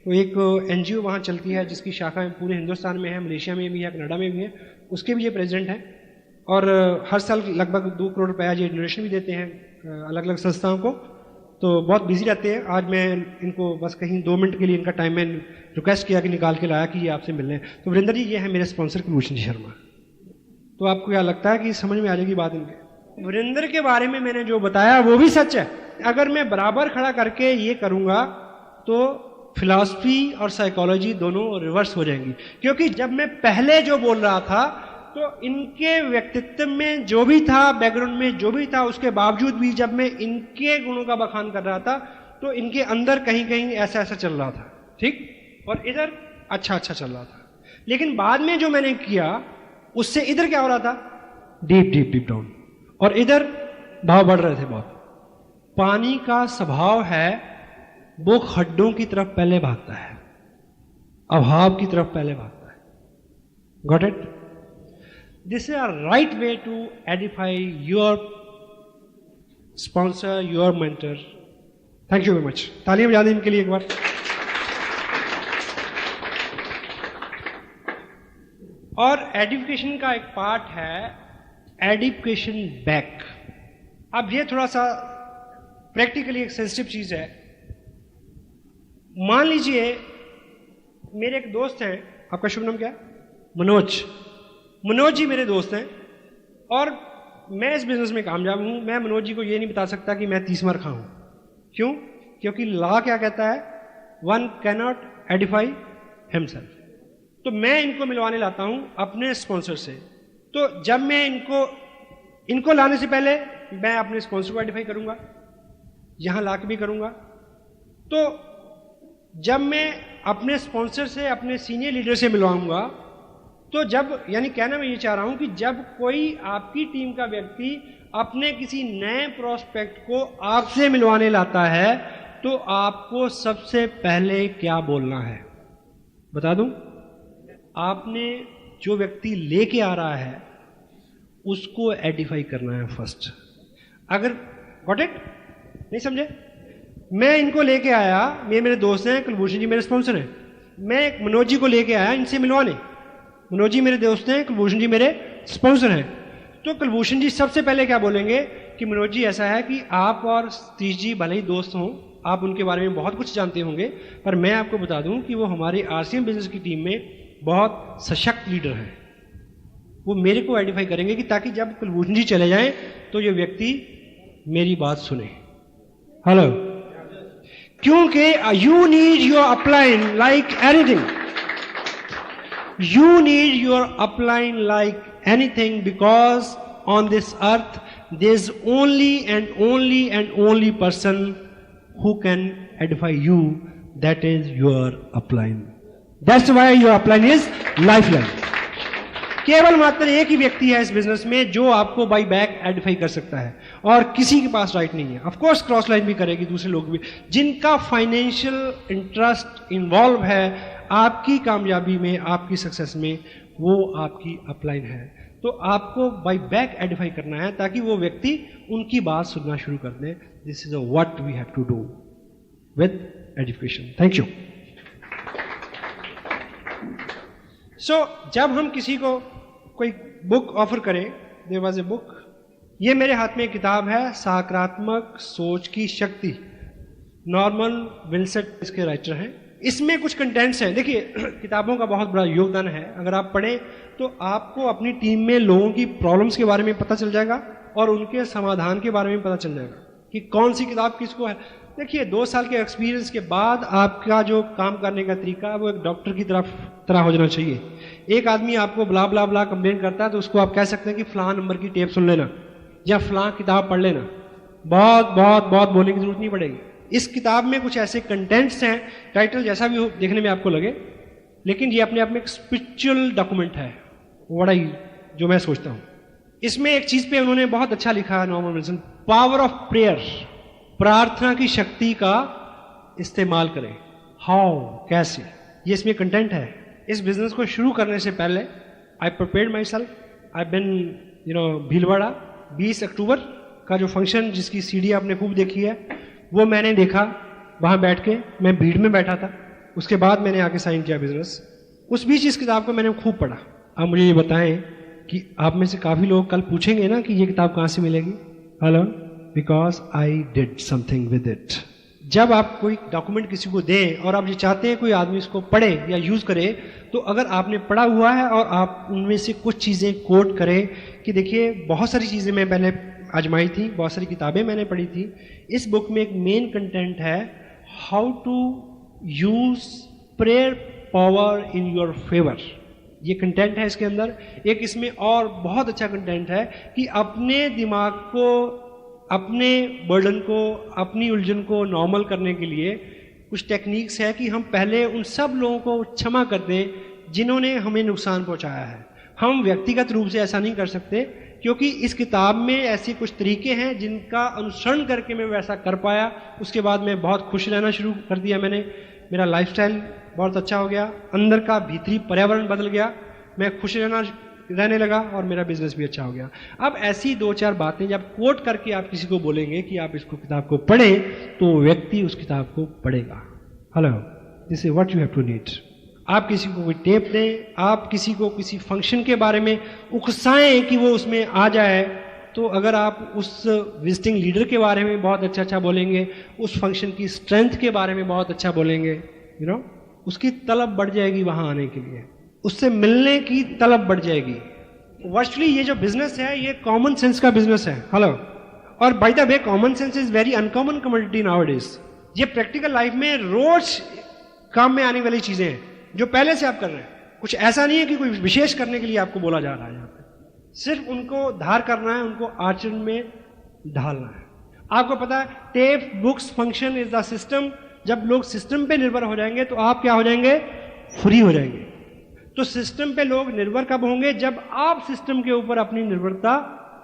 तो एक NGO वहाँ चलती है जिसकी शाखा पूरे हिंदुस्तान में है, मलेशिया में भी है, कनाडा में भी है, उसके भी ये प्रेसिडेंट हैं। और हर साल लगभग 2 करोड़ रुपया ये डोनेशन भी देते हैं अलग अलग संस्थाओं को। तो बहुत बिजी रहते हैं। आज मैं इनको बस कहीं 2 मिनट के लिए इनका टाइम मैंने रिक्वेस्ट किया कि निकाल के लाया कि ये आपसे मिलने हैं। तो वीरेंद्र जी ये है मेरे स्पॉन्सर कुलभूषण शर्मा। तो आपको क्या लगता है कि समझ में आ जाएगी बात इनके? वीरेंद्र के बारे में मैंने जो बताया वो भी सच है। अगर मैं बराबर खड़ा करके ये करूँगा तो फिलॉसफी और साइकोलॉजी दोनों रिवर्स हो जाएंगी। क्योंकि जब मैं पहले जो बोल रहा था तो इनके व्यक्तित्व में जो भी था, बैकग्राउंड में जो भी था, उसके बावजूद भी जब मैं इनके गुणों का बखान कर रहा था तो इनके अंदर कहीं कहीं ऐसा ऐसा चल रहा था, ठीक, और इधर अच्छा अच्छा चल रहा था। लेकिन बाद में जो मैंने किया उससे इधर क्या हो रहा था, डीप डीप डीप डाउन, और इधर भाव बढ़ रहे थे बहुत। पानी का स्वभाव है वो खड्डों की तरफ पहले भागता है, अभाव की तरफ पहले भागता है। Got it? This is a right way to edify your sponsor, your mentor. Thank you very much. तालियां बजा दें इनके लिए एक बार। और एडिफिकेशन का एक पार्ट है एडिफिकेशन बैक। अब ये थोड़ा सा प्रैक्टिकली एक सेंसिटिव चीज है। मान लीजिए मेरे एक दोस्त हैं, आपका शुभ नाम क्या है? मनोज। मनोज जी मेरे दोस्त हैं और मैं इस बिजनेस में कामयाब हूं। मैं मनोज जी को ये नहीं बता सकता कि मैं 30 मार खाऊं। क्यों? क्योंकि लॉ क्या कहता है, वन कैनॉट एडिफाई हिमसेल्फ। तो मैं इनको मिलवाने लाता हूं अपने स्पॉन्सर से। तो जब मैं इनको लाने से पहले मैं अपने स्पॉन्सर को एडिफाई करूंगा, यहां लाके भी करूंगा। तो जब मैं अपने स्पॉन्सर से, अपने सीनियर लीडर से मिलवाऊंगा, तो जब, यानी कहना मैं ये चाह रहा हूं कि जब कोई आपकी टीम का व्यक्ति अपने किसी नए प्रोस्पेक्ट को आपसे मिलवाने लाता है तो आपको सबसे पहले क्या बोलना है बता दूं? आपने जो व्यक्ति लेके आ रहा है उसको एडिफाई करना है फर्स्ट। अगर गॉट इट? नहीं समझे? मैं इनको लेके आया, ये मेरे दोस्त हैं, कुलभूषण जी मेरे स्पॉन्सर हैं। मैं मनोज जी को लेके आया इनसे मिलवाने। मनोज जी मेरे दोस्त हैं, कुलभूषण जी मेरे स्पॉन्सर हैं। तो कुलभूषण जी सबसे पहले क्या बोलेंगे कि मनोज जी ऐसा है कि आप और सतीश जी भले ही दोस्त हों, आप उनके बारे में बहुत कुछ जानते होंगे, पर मैं आपको बता दूं कि वो हमारे RCM बिजनेस की टीम में बहुत सशक्त लीडर हैं। वो मेरे को आइडेंटिफाई करेंगे कि ताकि जब कुलभूषण जी चले जाएं तो ये व्यक्ति मेरी बात सुने। हेलो, क्योंकि you need your upline like anything, you need your upline like anything, because on this earth there is only and only and only person who can edify you, that is your upline. That's why your upline is lifeline. केवल मात्र एक ही व्यक्ति है इस business में जो आपको by back Edify कर सकता है और किसी के पास राइट नहीं है। ऑफ कोर्स क्रॉस लाइन भी करेगी दूसरे लोग भी, जिनका फाइनेंशियल इंटरेस्ट इन्वॉल्व है आपकी कामयाबी में, आपकी सक्सेस में, वो आपकी अपलाइन है। तो आपको बाई बैक एडिफाई करना है ताकि वो व्यक्ति उनकी बात सुनना शुरू कर दे। This is what we have to do with education. Thank you. So जब हम किसी को कोई बुक ऑफर करें, देयर वाज ए बुक, ये मेरे हाथ में एक किताब है, सकारात्मक सोच की शक्ति, नॉर्मन विल्सेट इसके राइटर हैं। इसमें कुछ कंटेंट्स हैं। देखिए किताबों का बहुत बड़ा योगदान है, अगर आप पढ़ें तो आपको अपनी टीम में लोगों की प्रॉब्लम्स के बारे में पता चल जाएगा और उनके समाधान के बारे में पता चल जाएगा कि कौन सी किताब किसको है। देखिए 2 साल के एक्सपीरियंस के बाद आपका जो काम करने का तरीका है वो एक डॉक्टर की तरह हो जाना चाहिए। एक आदमी आपको ब्ला ब्ला ब्ला कंप्लेन करता है तो उसको आप कह सकते हैं कि फलां नंबर की टेप सुन लेना या फलां किताब पढ़ लेना, बहुत बहुत बहुत बोलने की जरूरत नहीं पड़ेगी। इस किताब में कुछ ऐसे कंटेंट्स हैं, टाइटल जैसा भी हो देखने में आपको लगे, लेकिन ये अपने आप में एक स्पिरिचुअल डॉक्यूमेंट है, जो मैं सोचता हूँ। इसमें एक चीज पे उन्होंने बहुत अच्छा लिखा है, Norman Wilson, power of prayer, प्रार्थना की शक्ति का इस्तेमाल करें। हाउ, कैसे, ये इसमें कंटेंट है। इस बिजनेस को शुरू करने से पहले आई प्रिपेयर्ड माई सेल्फ, आई बिन भीलवाड़ा 20 अक्टूबर का जो फंक्शन जिसकी सीडी आपने खूब देखी है वो मैंने देखा, वहां बैठ के मैं भीड़ में बैठा था। उसके बाद मैंने आके साइन किया बिजनेस। उस बीच इस किताब को मैंने खूब पढ़ा। आप मुझे ये बताएं कि आप में से काफी लोग कल पूछेंगे ना कि ये किताब कहां से मिलेगी। Hello, because I did something with it. जब आप कोई डॉक्यूमेंट किसी को दें और आप ये चाहते हैं कोई आदमी इसको पढ़े या यूज करे, तो अगर आपने पढ़ा हुआ है और आप उनमें से कुछ चीजें कोट करें कि देखिए बहुत सारी चीजें मैं पहले आजमाई थी, बहुत सारी किताबें मैंने पढ़ी थी। इस बुक में एक मेन कंटेंट है, how to use prayer power in your favour. ये कंटेंट है इसके अंदर। एक इसमें और बहुत अच्छा कंटेंट है कि अपने दिमाग को, अपने बर्डन को, अपनी उलझन को नॉर्मल करने के लिए कुछ टेक्निक्स है कि हम पहले उन सब लोगों को क्षमा कर दें जिन्होंने हमें नुकसान पहुंचाया है। हम व्यक्तिगत रूप से ऐसा नहीं कर सकते, क्योंकि इस किताब में ऐसे कुछ तरीके हैं जिनका अनुसरण करके मैं वैसा कर पाया। उसके बाद मैं बहुत खुश रहना शुरू कर दिया मैंने, मेरा लाइफस्टाइल बहुत अच्छा हो गया, अंदर का भीतरी पर्यावरण बदल गया, मैं खुश रहने लगा और मेरा बिजनेस भी अच्छा हो गया। अब ऐसी 2-4 बातें जब कोट करके आप किसी को बोलेंगे कि आप इसको किताब को पढ़ें, तो व्यक्ति उस किताब को पढ़ेगा। Hello, this is what you have to need. आप किसी को कोई टेप दें, आप किसी को किसी फंक्शन के बारे में उकसाएं कि वो उसमें आ जाए, तो अगर आप उस विजिटिंग लीडर के बारे में बहुत अच्छा बोलेंगे, उस फंक्शन की स्ट्रेंथ के बारे में बहुत अच्छा बोलेंगे, उसकी तलब बढ़ जाएगी वहां आने के लिए, उससे मिलने की तलब बढ़ जाएगी। वर्चुअली ये जो बिजनेस है ये कॉमन सेंस का बिजनेस है। हेलो, और by the way common sense is very uncommon commodity nowadays. ये प्रैक्टिकल लाइफ में रोज काम में आने वाली चीजें हैं जो पहले से आप कर रहे हैं। कुछ ऐसा नहीं है कि कोई विशेष करने के लिए आपको बोला जा रहा है, यहाँ पे सिर्फ उनको धार करना है, उनको आचरण में ढालना है। आपको पता है tape books function is the system. जब लोग सिस्टम पे निर्भर हो जाएंगे तो आप क्या हो जाएंगे, फ्री हो जाएंगे। तो सिस्टम पे लोग निर्भर कब होंगे, जब आप सिस्टम के ऊपर अपनी निर्भरता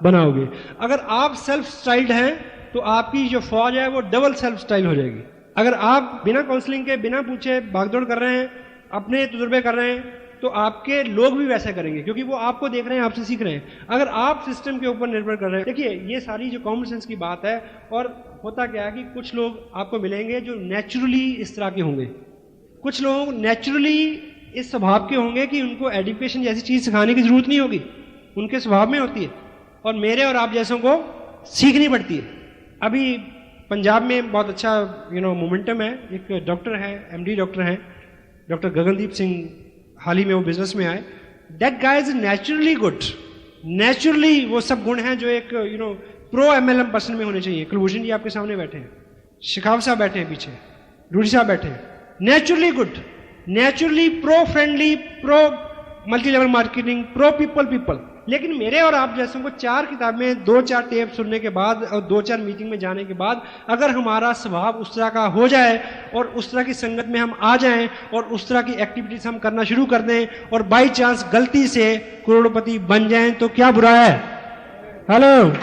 बनाओगे। अगर आप सेल्फ स्टाइल्ड हैं तो आपकी जो फौज है वो डबल सेल्फ स्टाइल हो जाएगी। अगर आप बिना काउंसलिंग के, बिना पूछे भागदौड़ कर रहे हैं, अपने तजुर्बे कर रहे हैं, तो आपके लोग भी वैसा करेंगे, क्योंकि वो आपको देख रहे हैं, आपसे सीख रहे हैं। अगर आप सिस्टम के ऊपर निर्भर कर रहे हैं, देखिए ये सारी जो कॉमन सेंस की बात है। और होता क्या है कि कुछ लोग आपको मिलेंगे जो नेचुरली इस तरह के होंगे, कुछ लोग नेचुरली इस स्वभाव के होंगे कि उनको एजुकेशन जैसी चीज सिखाने की जरूरत नहीं होगी, उनके स्वभाव में होती है, और मेरे और आप जैसों को सीखनी पड़ती है। अभी पंजाब में बहुत अच्छा मोमेंटम है। एक डॉक्टर है, MD डॉक्टर है, डॉक्टर गगनदीप सिंह, हाल ही में वो बिजनेस में आए। That guy is naturally good. Naturally वो सब गुण हैं जो एक प्रो MLM पर्सन में होने चाहिए। कुलभूषण जी आपके सामने बैठे हैं, शिखाव साहब बैठे हैं पीछे, रूडी साहब बैठे हैं। Naturally good, naturally pro friendly, pro multi level marketing, pro people. लेकिन मेरे और आप जैसों को 4 किताबें, 2-4 टेप सुनने के बाद और 2-4 मीटिंग में जाने के बाद अगर हमारा स्वभाव उस तरह का हो जाए और उस तरह की संगत में हम आ जाएं और उस तरह की एक्टिविटीज हम करना शुरू कर दें और बाई चांस गलती से करोड़पति बन जाएं, तो क्या बुरा है। हेलो,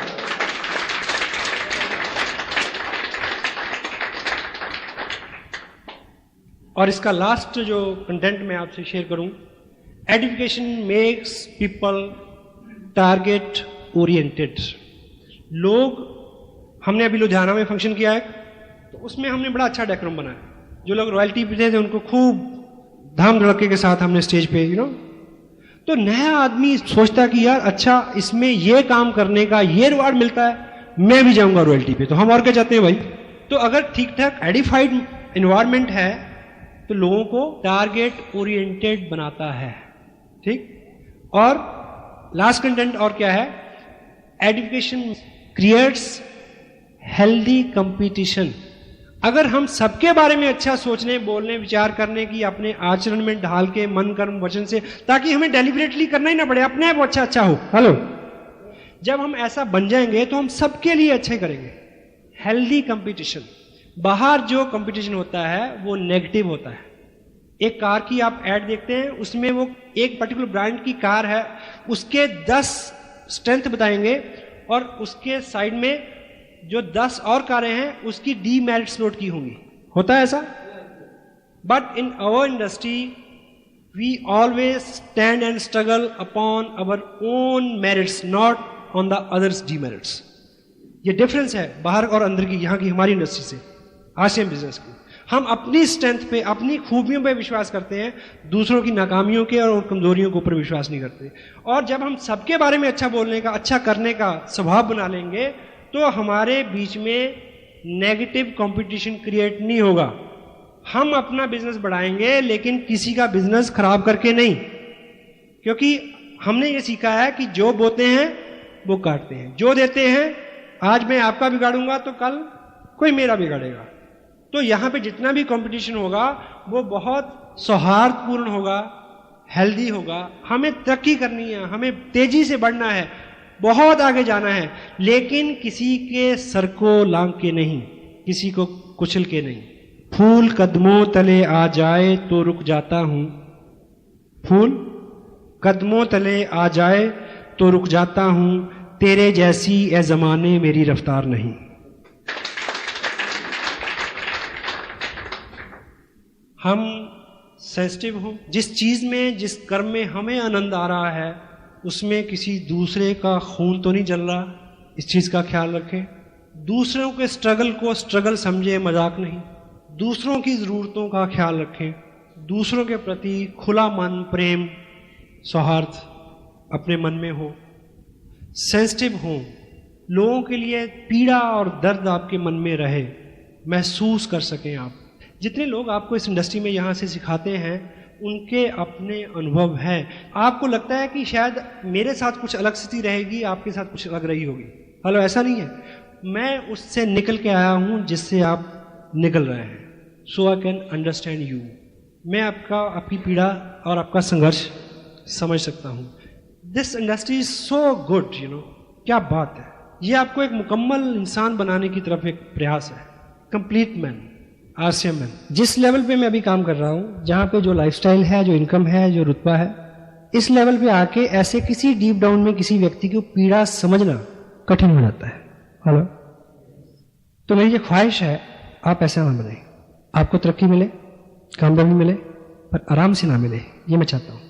और इसका लास्ट जो कंटेंट मैं आपसे शेयर करूं, education makes people target oriented. लोग, हमने अभी लुधियाना में फंक्शन किया है, तो उसमें हमने बड़ा अच्छा डेकोरम बनाया। जो लोग रॉयल्टी पे थे उनको खूब धाम धड़के के साथ हमने स्टेज पे तो नया आदमी सोचता कि यार अच्छा इसमें ये काम करने का ये रिवार्ड मिलता है, मैं भी जाऊंगा रॉयल्टी पे। तो हम और क्या चाहते हैं भाई। तो अगर ठीक ठाक एडिफाइड एनवायरमेंट है तो लोगों को टारगेट ओरिएंटेड बनाता है, ठीक। और लास्ट कंटेंट और क्या है, एजुकेशन क्रिएट्स हेल्दी कंपटीशन। अगर हम सबके बारे में अच्छा सोचने, बोलने, विचार करने की अपने आचरण में ढाल के मन कर्म वचन से, ताकि हमें डेलिबरेटली करना ही ना पड़े, अपने आप वो अच्छा हो। हेलो, जब हम ऐसा बन जाएंगे तो हम सबके लिए अच्छा ही करेंगे। Healthy competition. बाहर जो कंपटीशन होता है वो नेगेटिव होता है। एक कार की आप ऐड देखते हैं, उसमें वो एक पर्टिकुलर ब्रांड की कार है, उसके 10 स्ट्रेंथ बताएंगे और उसके साइड में जो 10 और कारें हैं उसकी डीमेरिट्स नोट की होंगी। होता है ऐसा? But in our industry we always stand and struggle upon our own merits, not on the others demerits. ये डिफरेंस है बाहर और अंदर की, यहाँ की हमारी इंडस्ट्री से, आसियन बिजनेस की। हम अपनी स्ट्रेंथ पे, अपनी खूबियों पे विश्वास करते हैं, दूसरों की नाकामियों के और कमजोरियों के ऊपर विश्वास नहीं करते। और जब हम सबके बारे में अच्छा बोलने का, अच्छा करने का स्वभाव बना लेंगे तो हमारे बीच में नेगेटिव कंपटीशन क्रिएट नहीं होगा। हम अपना बिजनेस बढ़ाएंगे लेकिन किसी का बिजनेस खराब करके नहीं, क्योंकि हमने ये सीखा है कि जो बोते हैं वो काटते हैं, जो देते हैं, आज मैं आपका बिगाड़ूंगा तो कल कोई मेरा बिगाड़ेगा। तो यहां पे जितना भी कंपटीशन होगा वो बहुत सौहार्दपूर्ण होगा, हेल्दी होगा। हमें तरक्की करनी है, हमें तेजी से बढ़ना है, बहुत आगे जाना है, लेकिन किसी के सर को लांग के नहीं, किसी को कुचल के नहीं। फूल कदमों तले आ जाए तो रुक जाता हूं, फूल कदमों तले आ जाए तो रुक जाता हूं, तेरे जैसी ए जमाने मेरी रफ्तार नहीं। हम सेंसिटिव हों, जिस चीज में, जिस कर्म में हमें आनंद आ रहा है उसमें किसी दूसरे का खून तो नहीं जल रहा, इस चीज का ख्याल रखें। दूसरों के स्ट्रगल को स्ट्रगल समझे, मजाक नहीं। दूसरों की जरूरतों का ख्याल रखें, दूसरों के प्रति खुला मन, प्रेम, सौहार्द अपने मन में हो। सेंसिटिव हों, लोगों के लिए पीड़ा और दर्द आपके मन में रहे, महसूस कर सकें आप। जितने लोग आपको इस इंडस्ट्री में यहाँ से सिखाते हैं उनके अपने अनुभव हैं। आपको लगता है कि शायद मेरे साथ कुछ अलग स्थिति रहेगी, आपके साथ कुछ अलग रही होगी। हेलो, ऐसा नहीं है। मैं उससे निकल के आया हूँ जिससे आप निकल रहे हैं। सो आई कैन अंडरस्टैंड यू। मैं आपकी पीड़ा और आपका संघर्ष समझ सकता हूँ। This industry is so good, you know, क्या बात है। ये आपको एक मुकम्मल इंसान बनाने की तरफ एक प्रयास है, कंप्लीट मैन, आसियन मैन। जिस लेवल पे मैं अभी काम कर रहा हूँ, जहाँ पे जो लाइफस्टाइल है, जो इनकम है, जो रुतबा है, इस लेवल पे आके ऐसे किसी डीप डाउन में किसी व्यक्ति की पीड़ा समझना कठिन हो जाता है। हेलो, तो मेरी ये ख्वाहिश है आप ऐसा ना बने, आपको तरक्की मिले, कामयाबी मिले, पर आराम से ना मिले, ये मैं चाहता हूँ।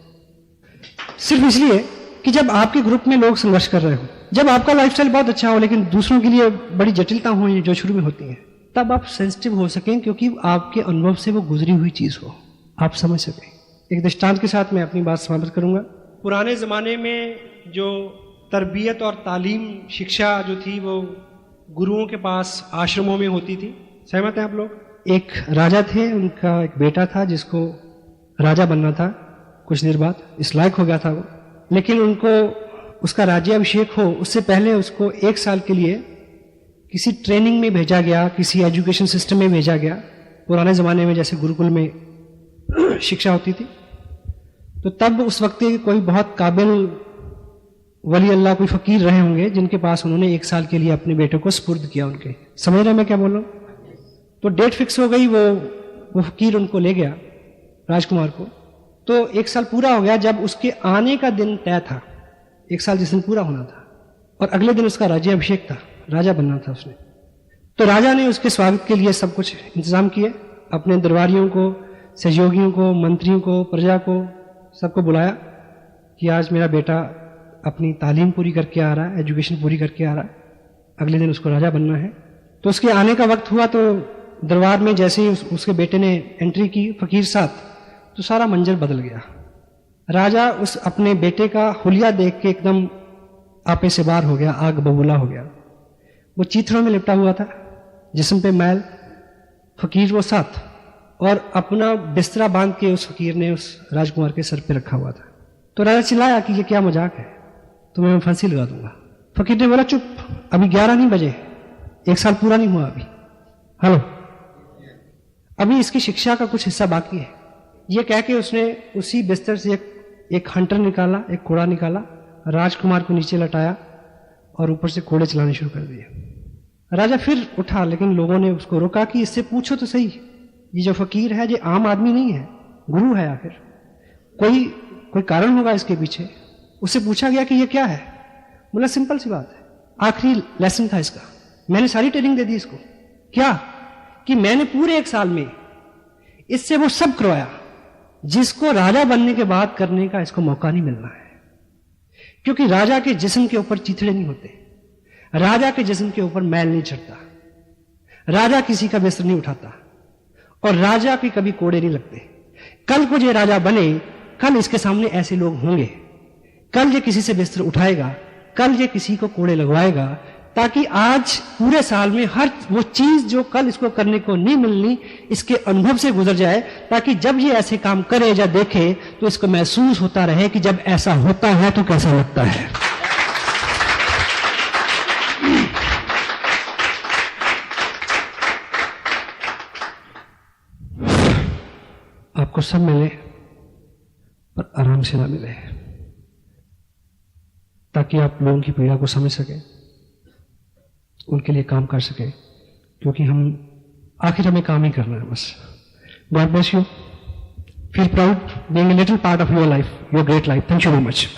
सिर्फ इसलिए कि जब आपके ग्रुप में लोग संघर्ष कर रहे हो, जब आपका लाइफस्टाइल बहुत अच्छा हो लेकिन दूसरों के लिए बड़ी जटिलता हो जो शुरू में होती है, तब आप सेंसिटिव हो सकें, क्योंकि आपके अनुभव से वो गुजरी हुई चीज हो, आप समझ सकें। एक दृष्टांत के साथ मैं अपनी बात समाप्त करूंगा। पुराने जमाने में जो तरबियत और तालीम, शिक्षा जो थी वो गुरुओं के पास आश्रमों में होती थी। सहमत हैं आप लोग? एक राजा थे, उनका एक बेटा था जिसको राजा बनना था। कुछ देर बाद इस लायक हो गया था वो, लेकिन उनको उसका राज्याभिषेक हो उससे पहले उसको 1 साल के लिए किसी ट्रेनिंग में भेजा गया, किसी एजुकेशन सिस्टम में भेजा गया। पुराने ज़माने में जैसे गुरुकुल में शिक्षा होती थी, तो तब उस वक्त कोई बहुत काबिल वली अल्लाह, कोई फ़कीर रहे होंगे जिनके पास उन्होंने 1 साल के लिए अपने बेटे को सुपुर्द किया उनके। समझ रहे मैं क्या बोल रहा हूँ? तो डेट फिक्स हो गई, वो फ़कीर उनको ले गया, राजकुमार को। तो 1 साल पूरा हो गया जब उसके आने का दिन तय था, 1 साल जिस दिन पूरा होना था, और अगले दिन उसका राज्याभिषेक था, राजा बनना था उसने। तो राजा ने उसके स्वागत के लिए सब कुछ इंतजाम किए, अपने दरबारियों को, सहयोगियों को, मंत्रियों को, प्रजा को, सबको बुलाया कि आज मेरा बेटा अपनी तालीम पूरी करके आ रहा है, एजुकेशन पूरी करके आ रहा है, अगले दिन उसको राजा बनना है। तो उसके आने का वक्त हुआ तो दरबार में जैसे ही उसके बेटे ने एंट्री की फकीर साथ, तो सारा मंजर बदल गया। राजा उस अपने बेटे का हुलिया देख के एकदम आपे से बाहर हो गया, आग बबूला हो गया। वो चीथड़ों में लिपटा हुआ था, जिस्म पे मैल, फकीर वो साथ, और अपना बिस्तरा बांध के उस फकीर ने उस राजकुमार के सर पे रखा हुआ था। तो राजा चिल्लाया कि ये क्या मजाक है, तुम्हें मैं फांसी लगा दूंगा। फकीर ने बोला चुप, अभी 11 नहीं बजे, 1 साल पूरा नहीं हुआ अभी, हेलो, अभी इसकी शिक्षा का कुछ हिस्सा बाकी है। ये कह के उसने उसी बिस्तर से एक हंटर निकाला, एक कोड़ा निकाला, राजकुमार को नीचे लटाया और ऊपर से कोड़े चलाने शुरू कर दिए। राजा फिर उठा, लेकिन लोगों ने उसको रोका कि इससे पूछो तो सही, ये जो फकीर है ये आम आदमी नहीं है, गुरु है, आखिर कोई कारण होगा इसके पीछे। उससे पूछा गया कि ये क्या है, बोला सिंपल सी बात है, आखिरी लेसन था इसका, मैंने सारी ट्रेनिंग दे दी इसको। क्या कि मैंने पूरे 1 साल में इससे वो सब करवाया जिसको राजा बनने के बाद करने का इसको मौका नहीं मिलना है। क्योंकि राजा के जिस्म के ऊपर चीथड़े नहीं होते, राजा के जिस्म के ऊपर मैल नहीं चढ़ता, राजा किसी का बिस्तर नहीं उठाता और राजा के कभी कोड़े नहीं लगते। कल को ये राजा बने, कल इसके सामने ऐसे लोग होंगे, कल ये किसी से बिस्तर उठाएगा, कल ये किसी को कोड़े लगवाएगा, ताकि आज पूरे साल में हर वो चीज जो कल इसको करने को नहीं मिलनी इसके अनुभव से गुजर जाए, ताकि जब ये ऐसे काम करे या देखे तो इसको महसूस होता रहे कि जब ऐसा होता है तो कैसा लगता है। आपको सब मिले पर आराम से ना मिले, ताकि आप लोगों की पीड़ा को समझ सकें, उनके लिए काम कर सकें, क्योंकि आखिर हमें काम ही करना है बस। God bless you, feel proud being a little part of your life, your great life. Thank you very much.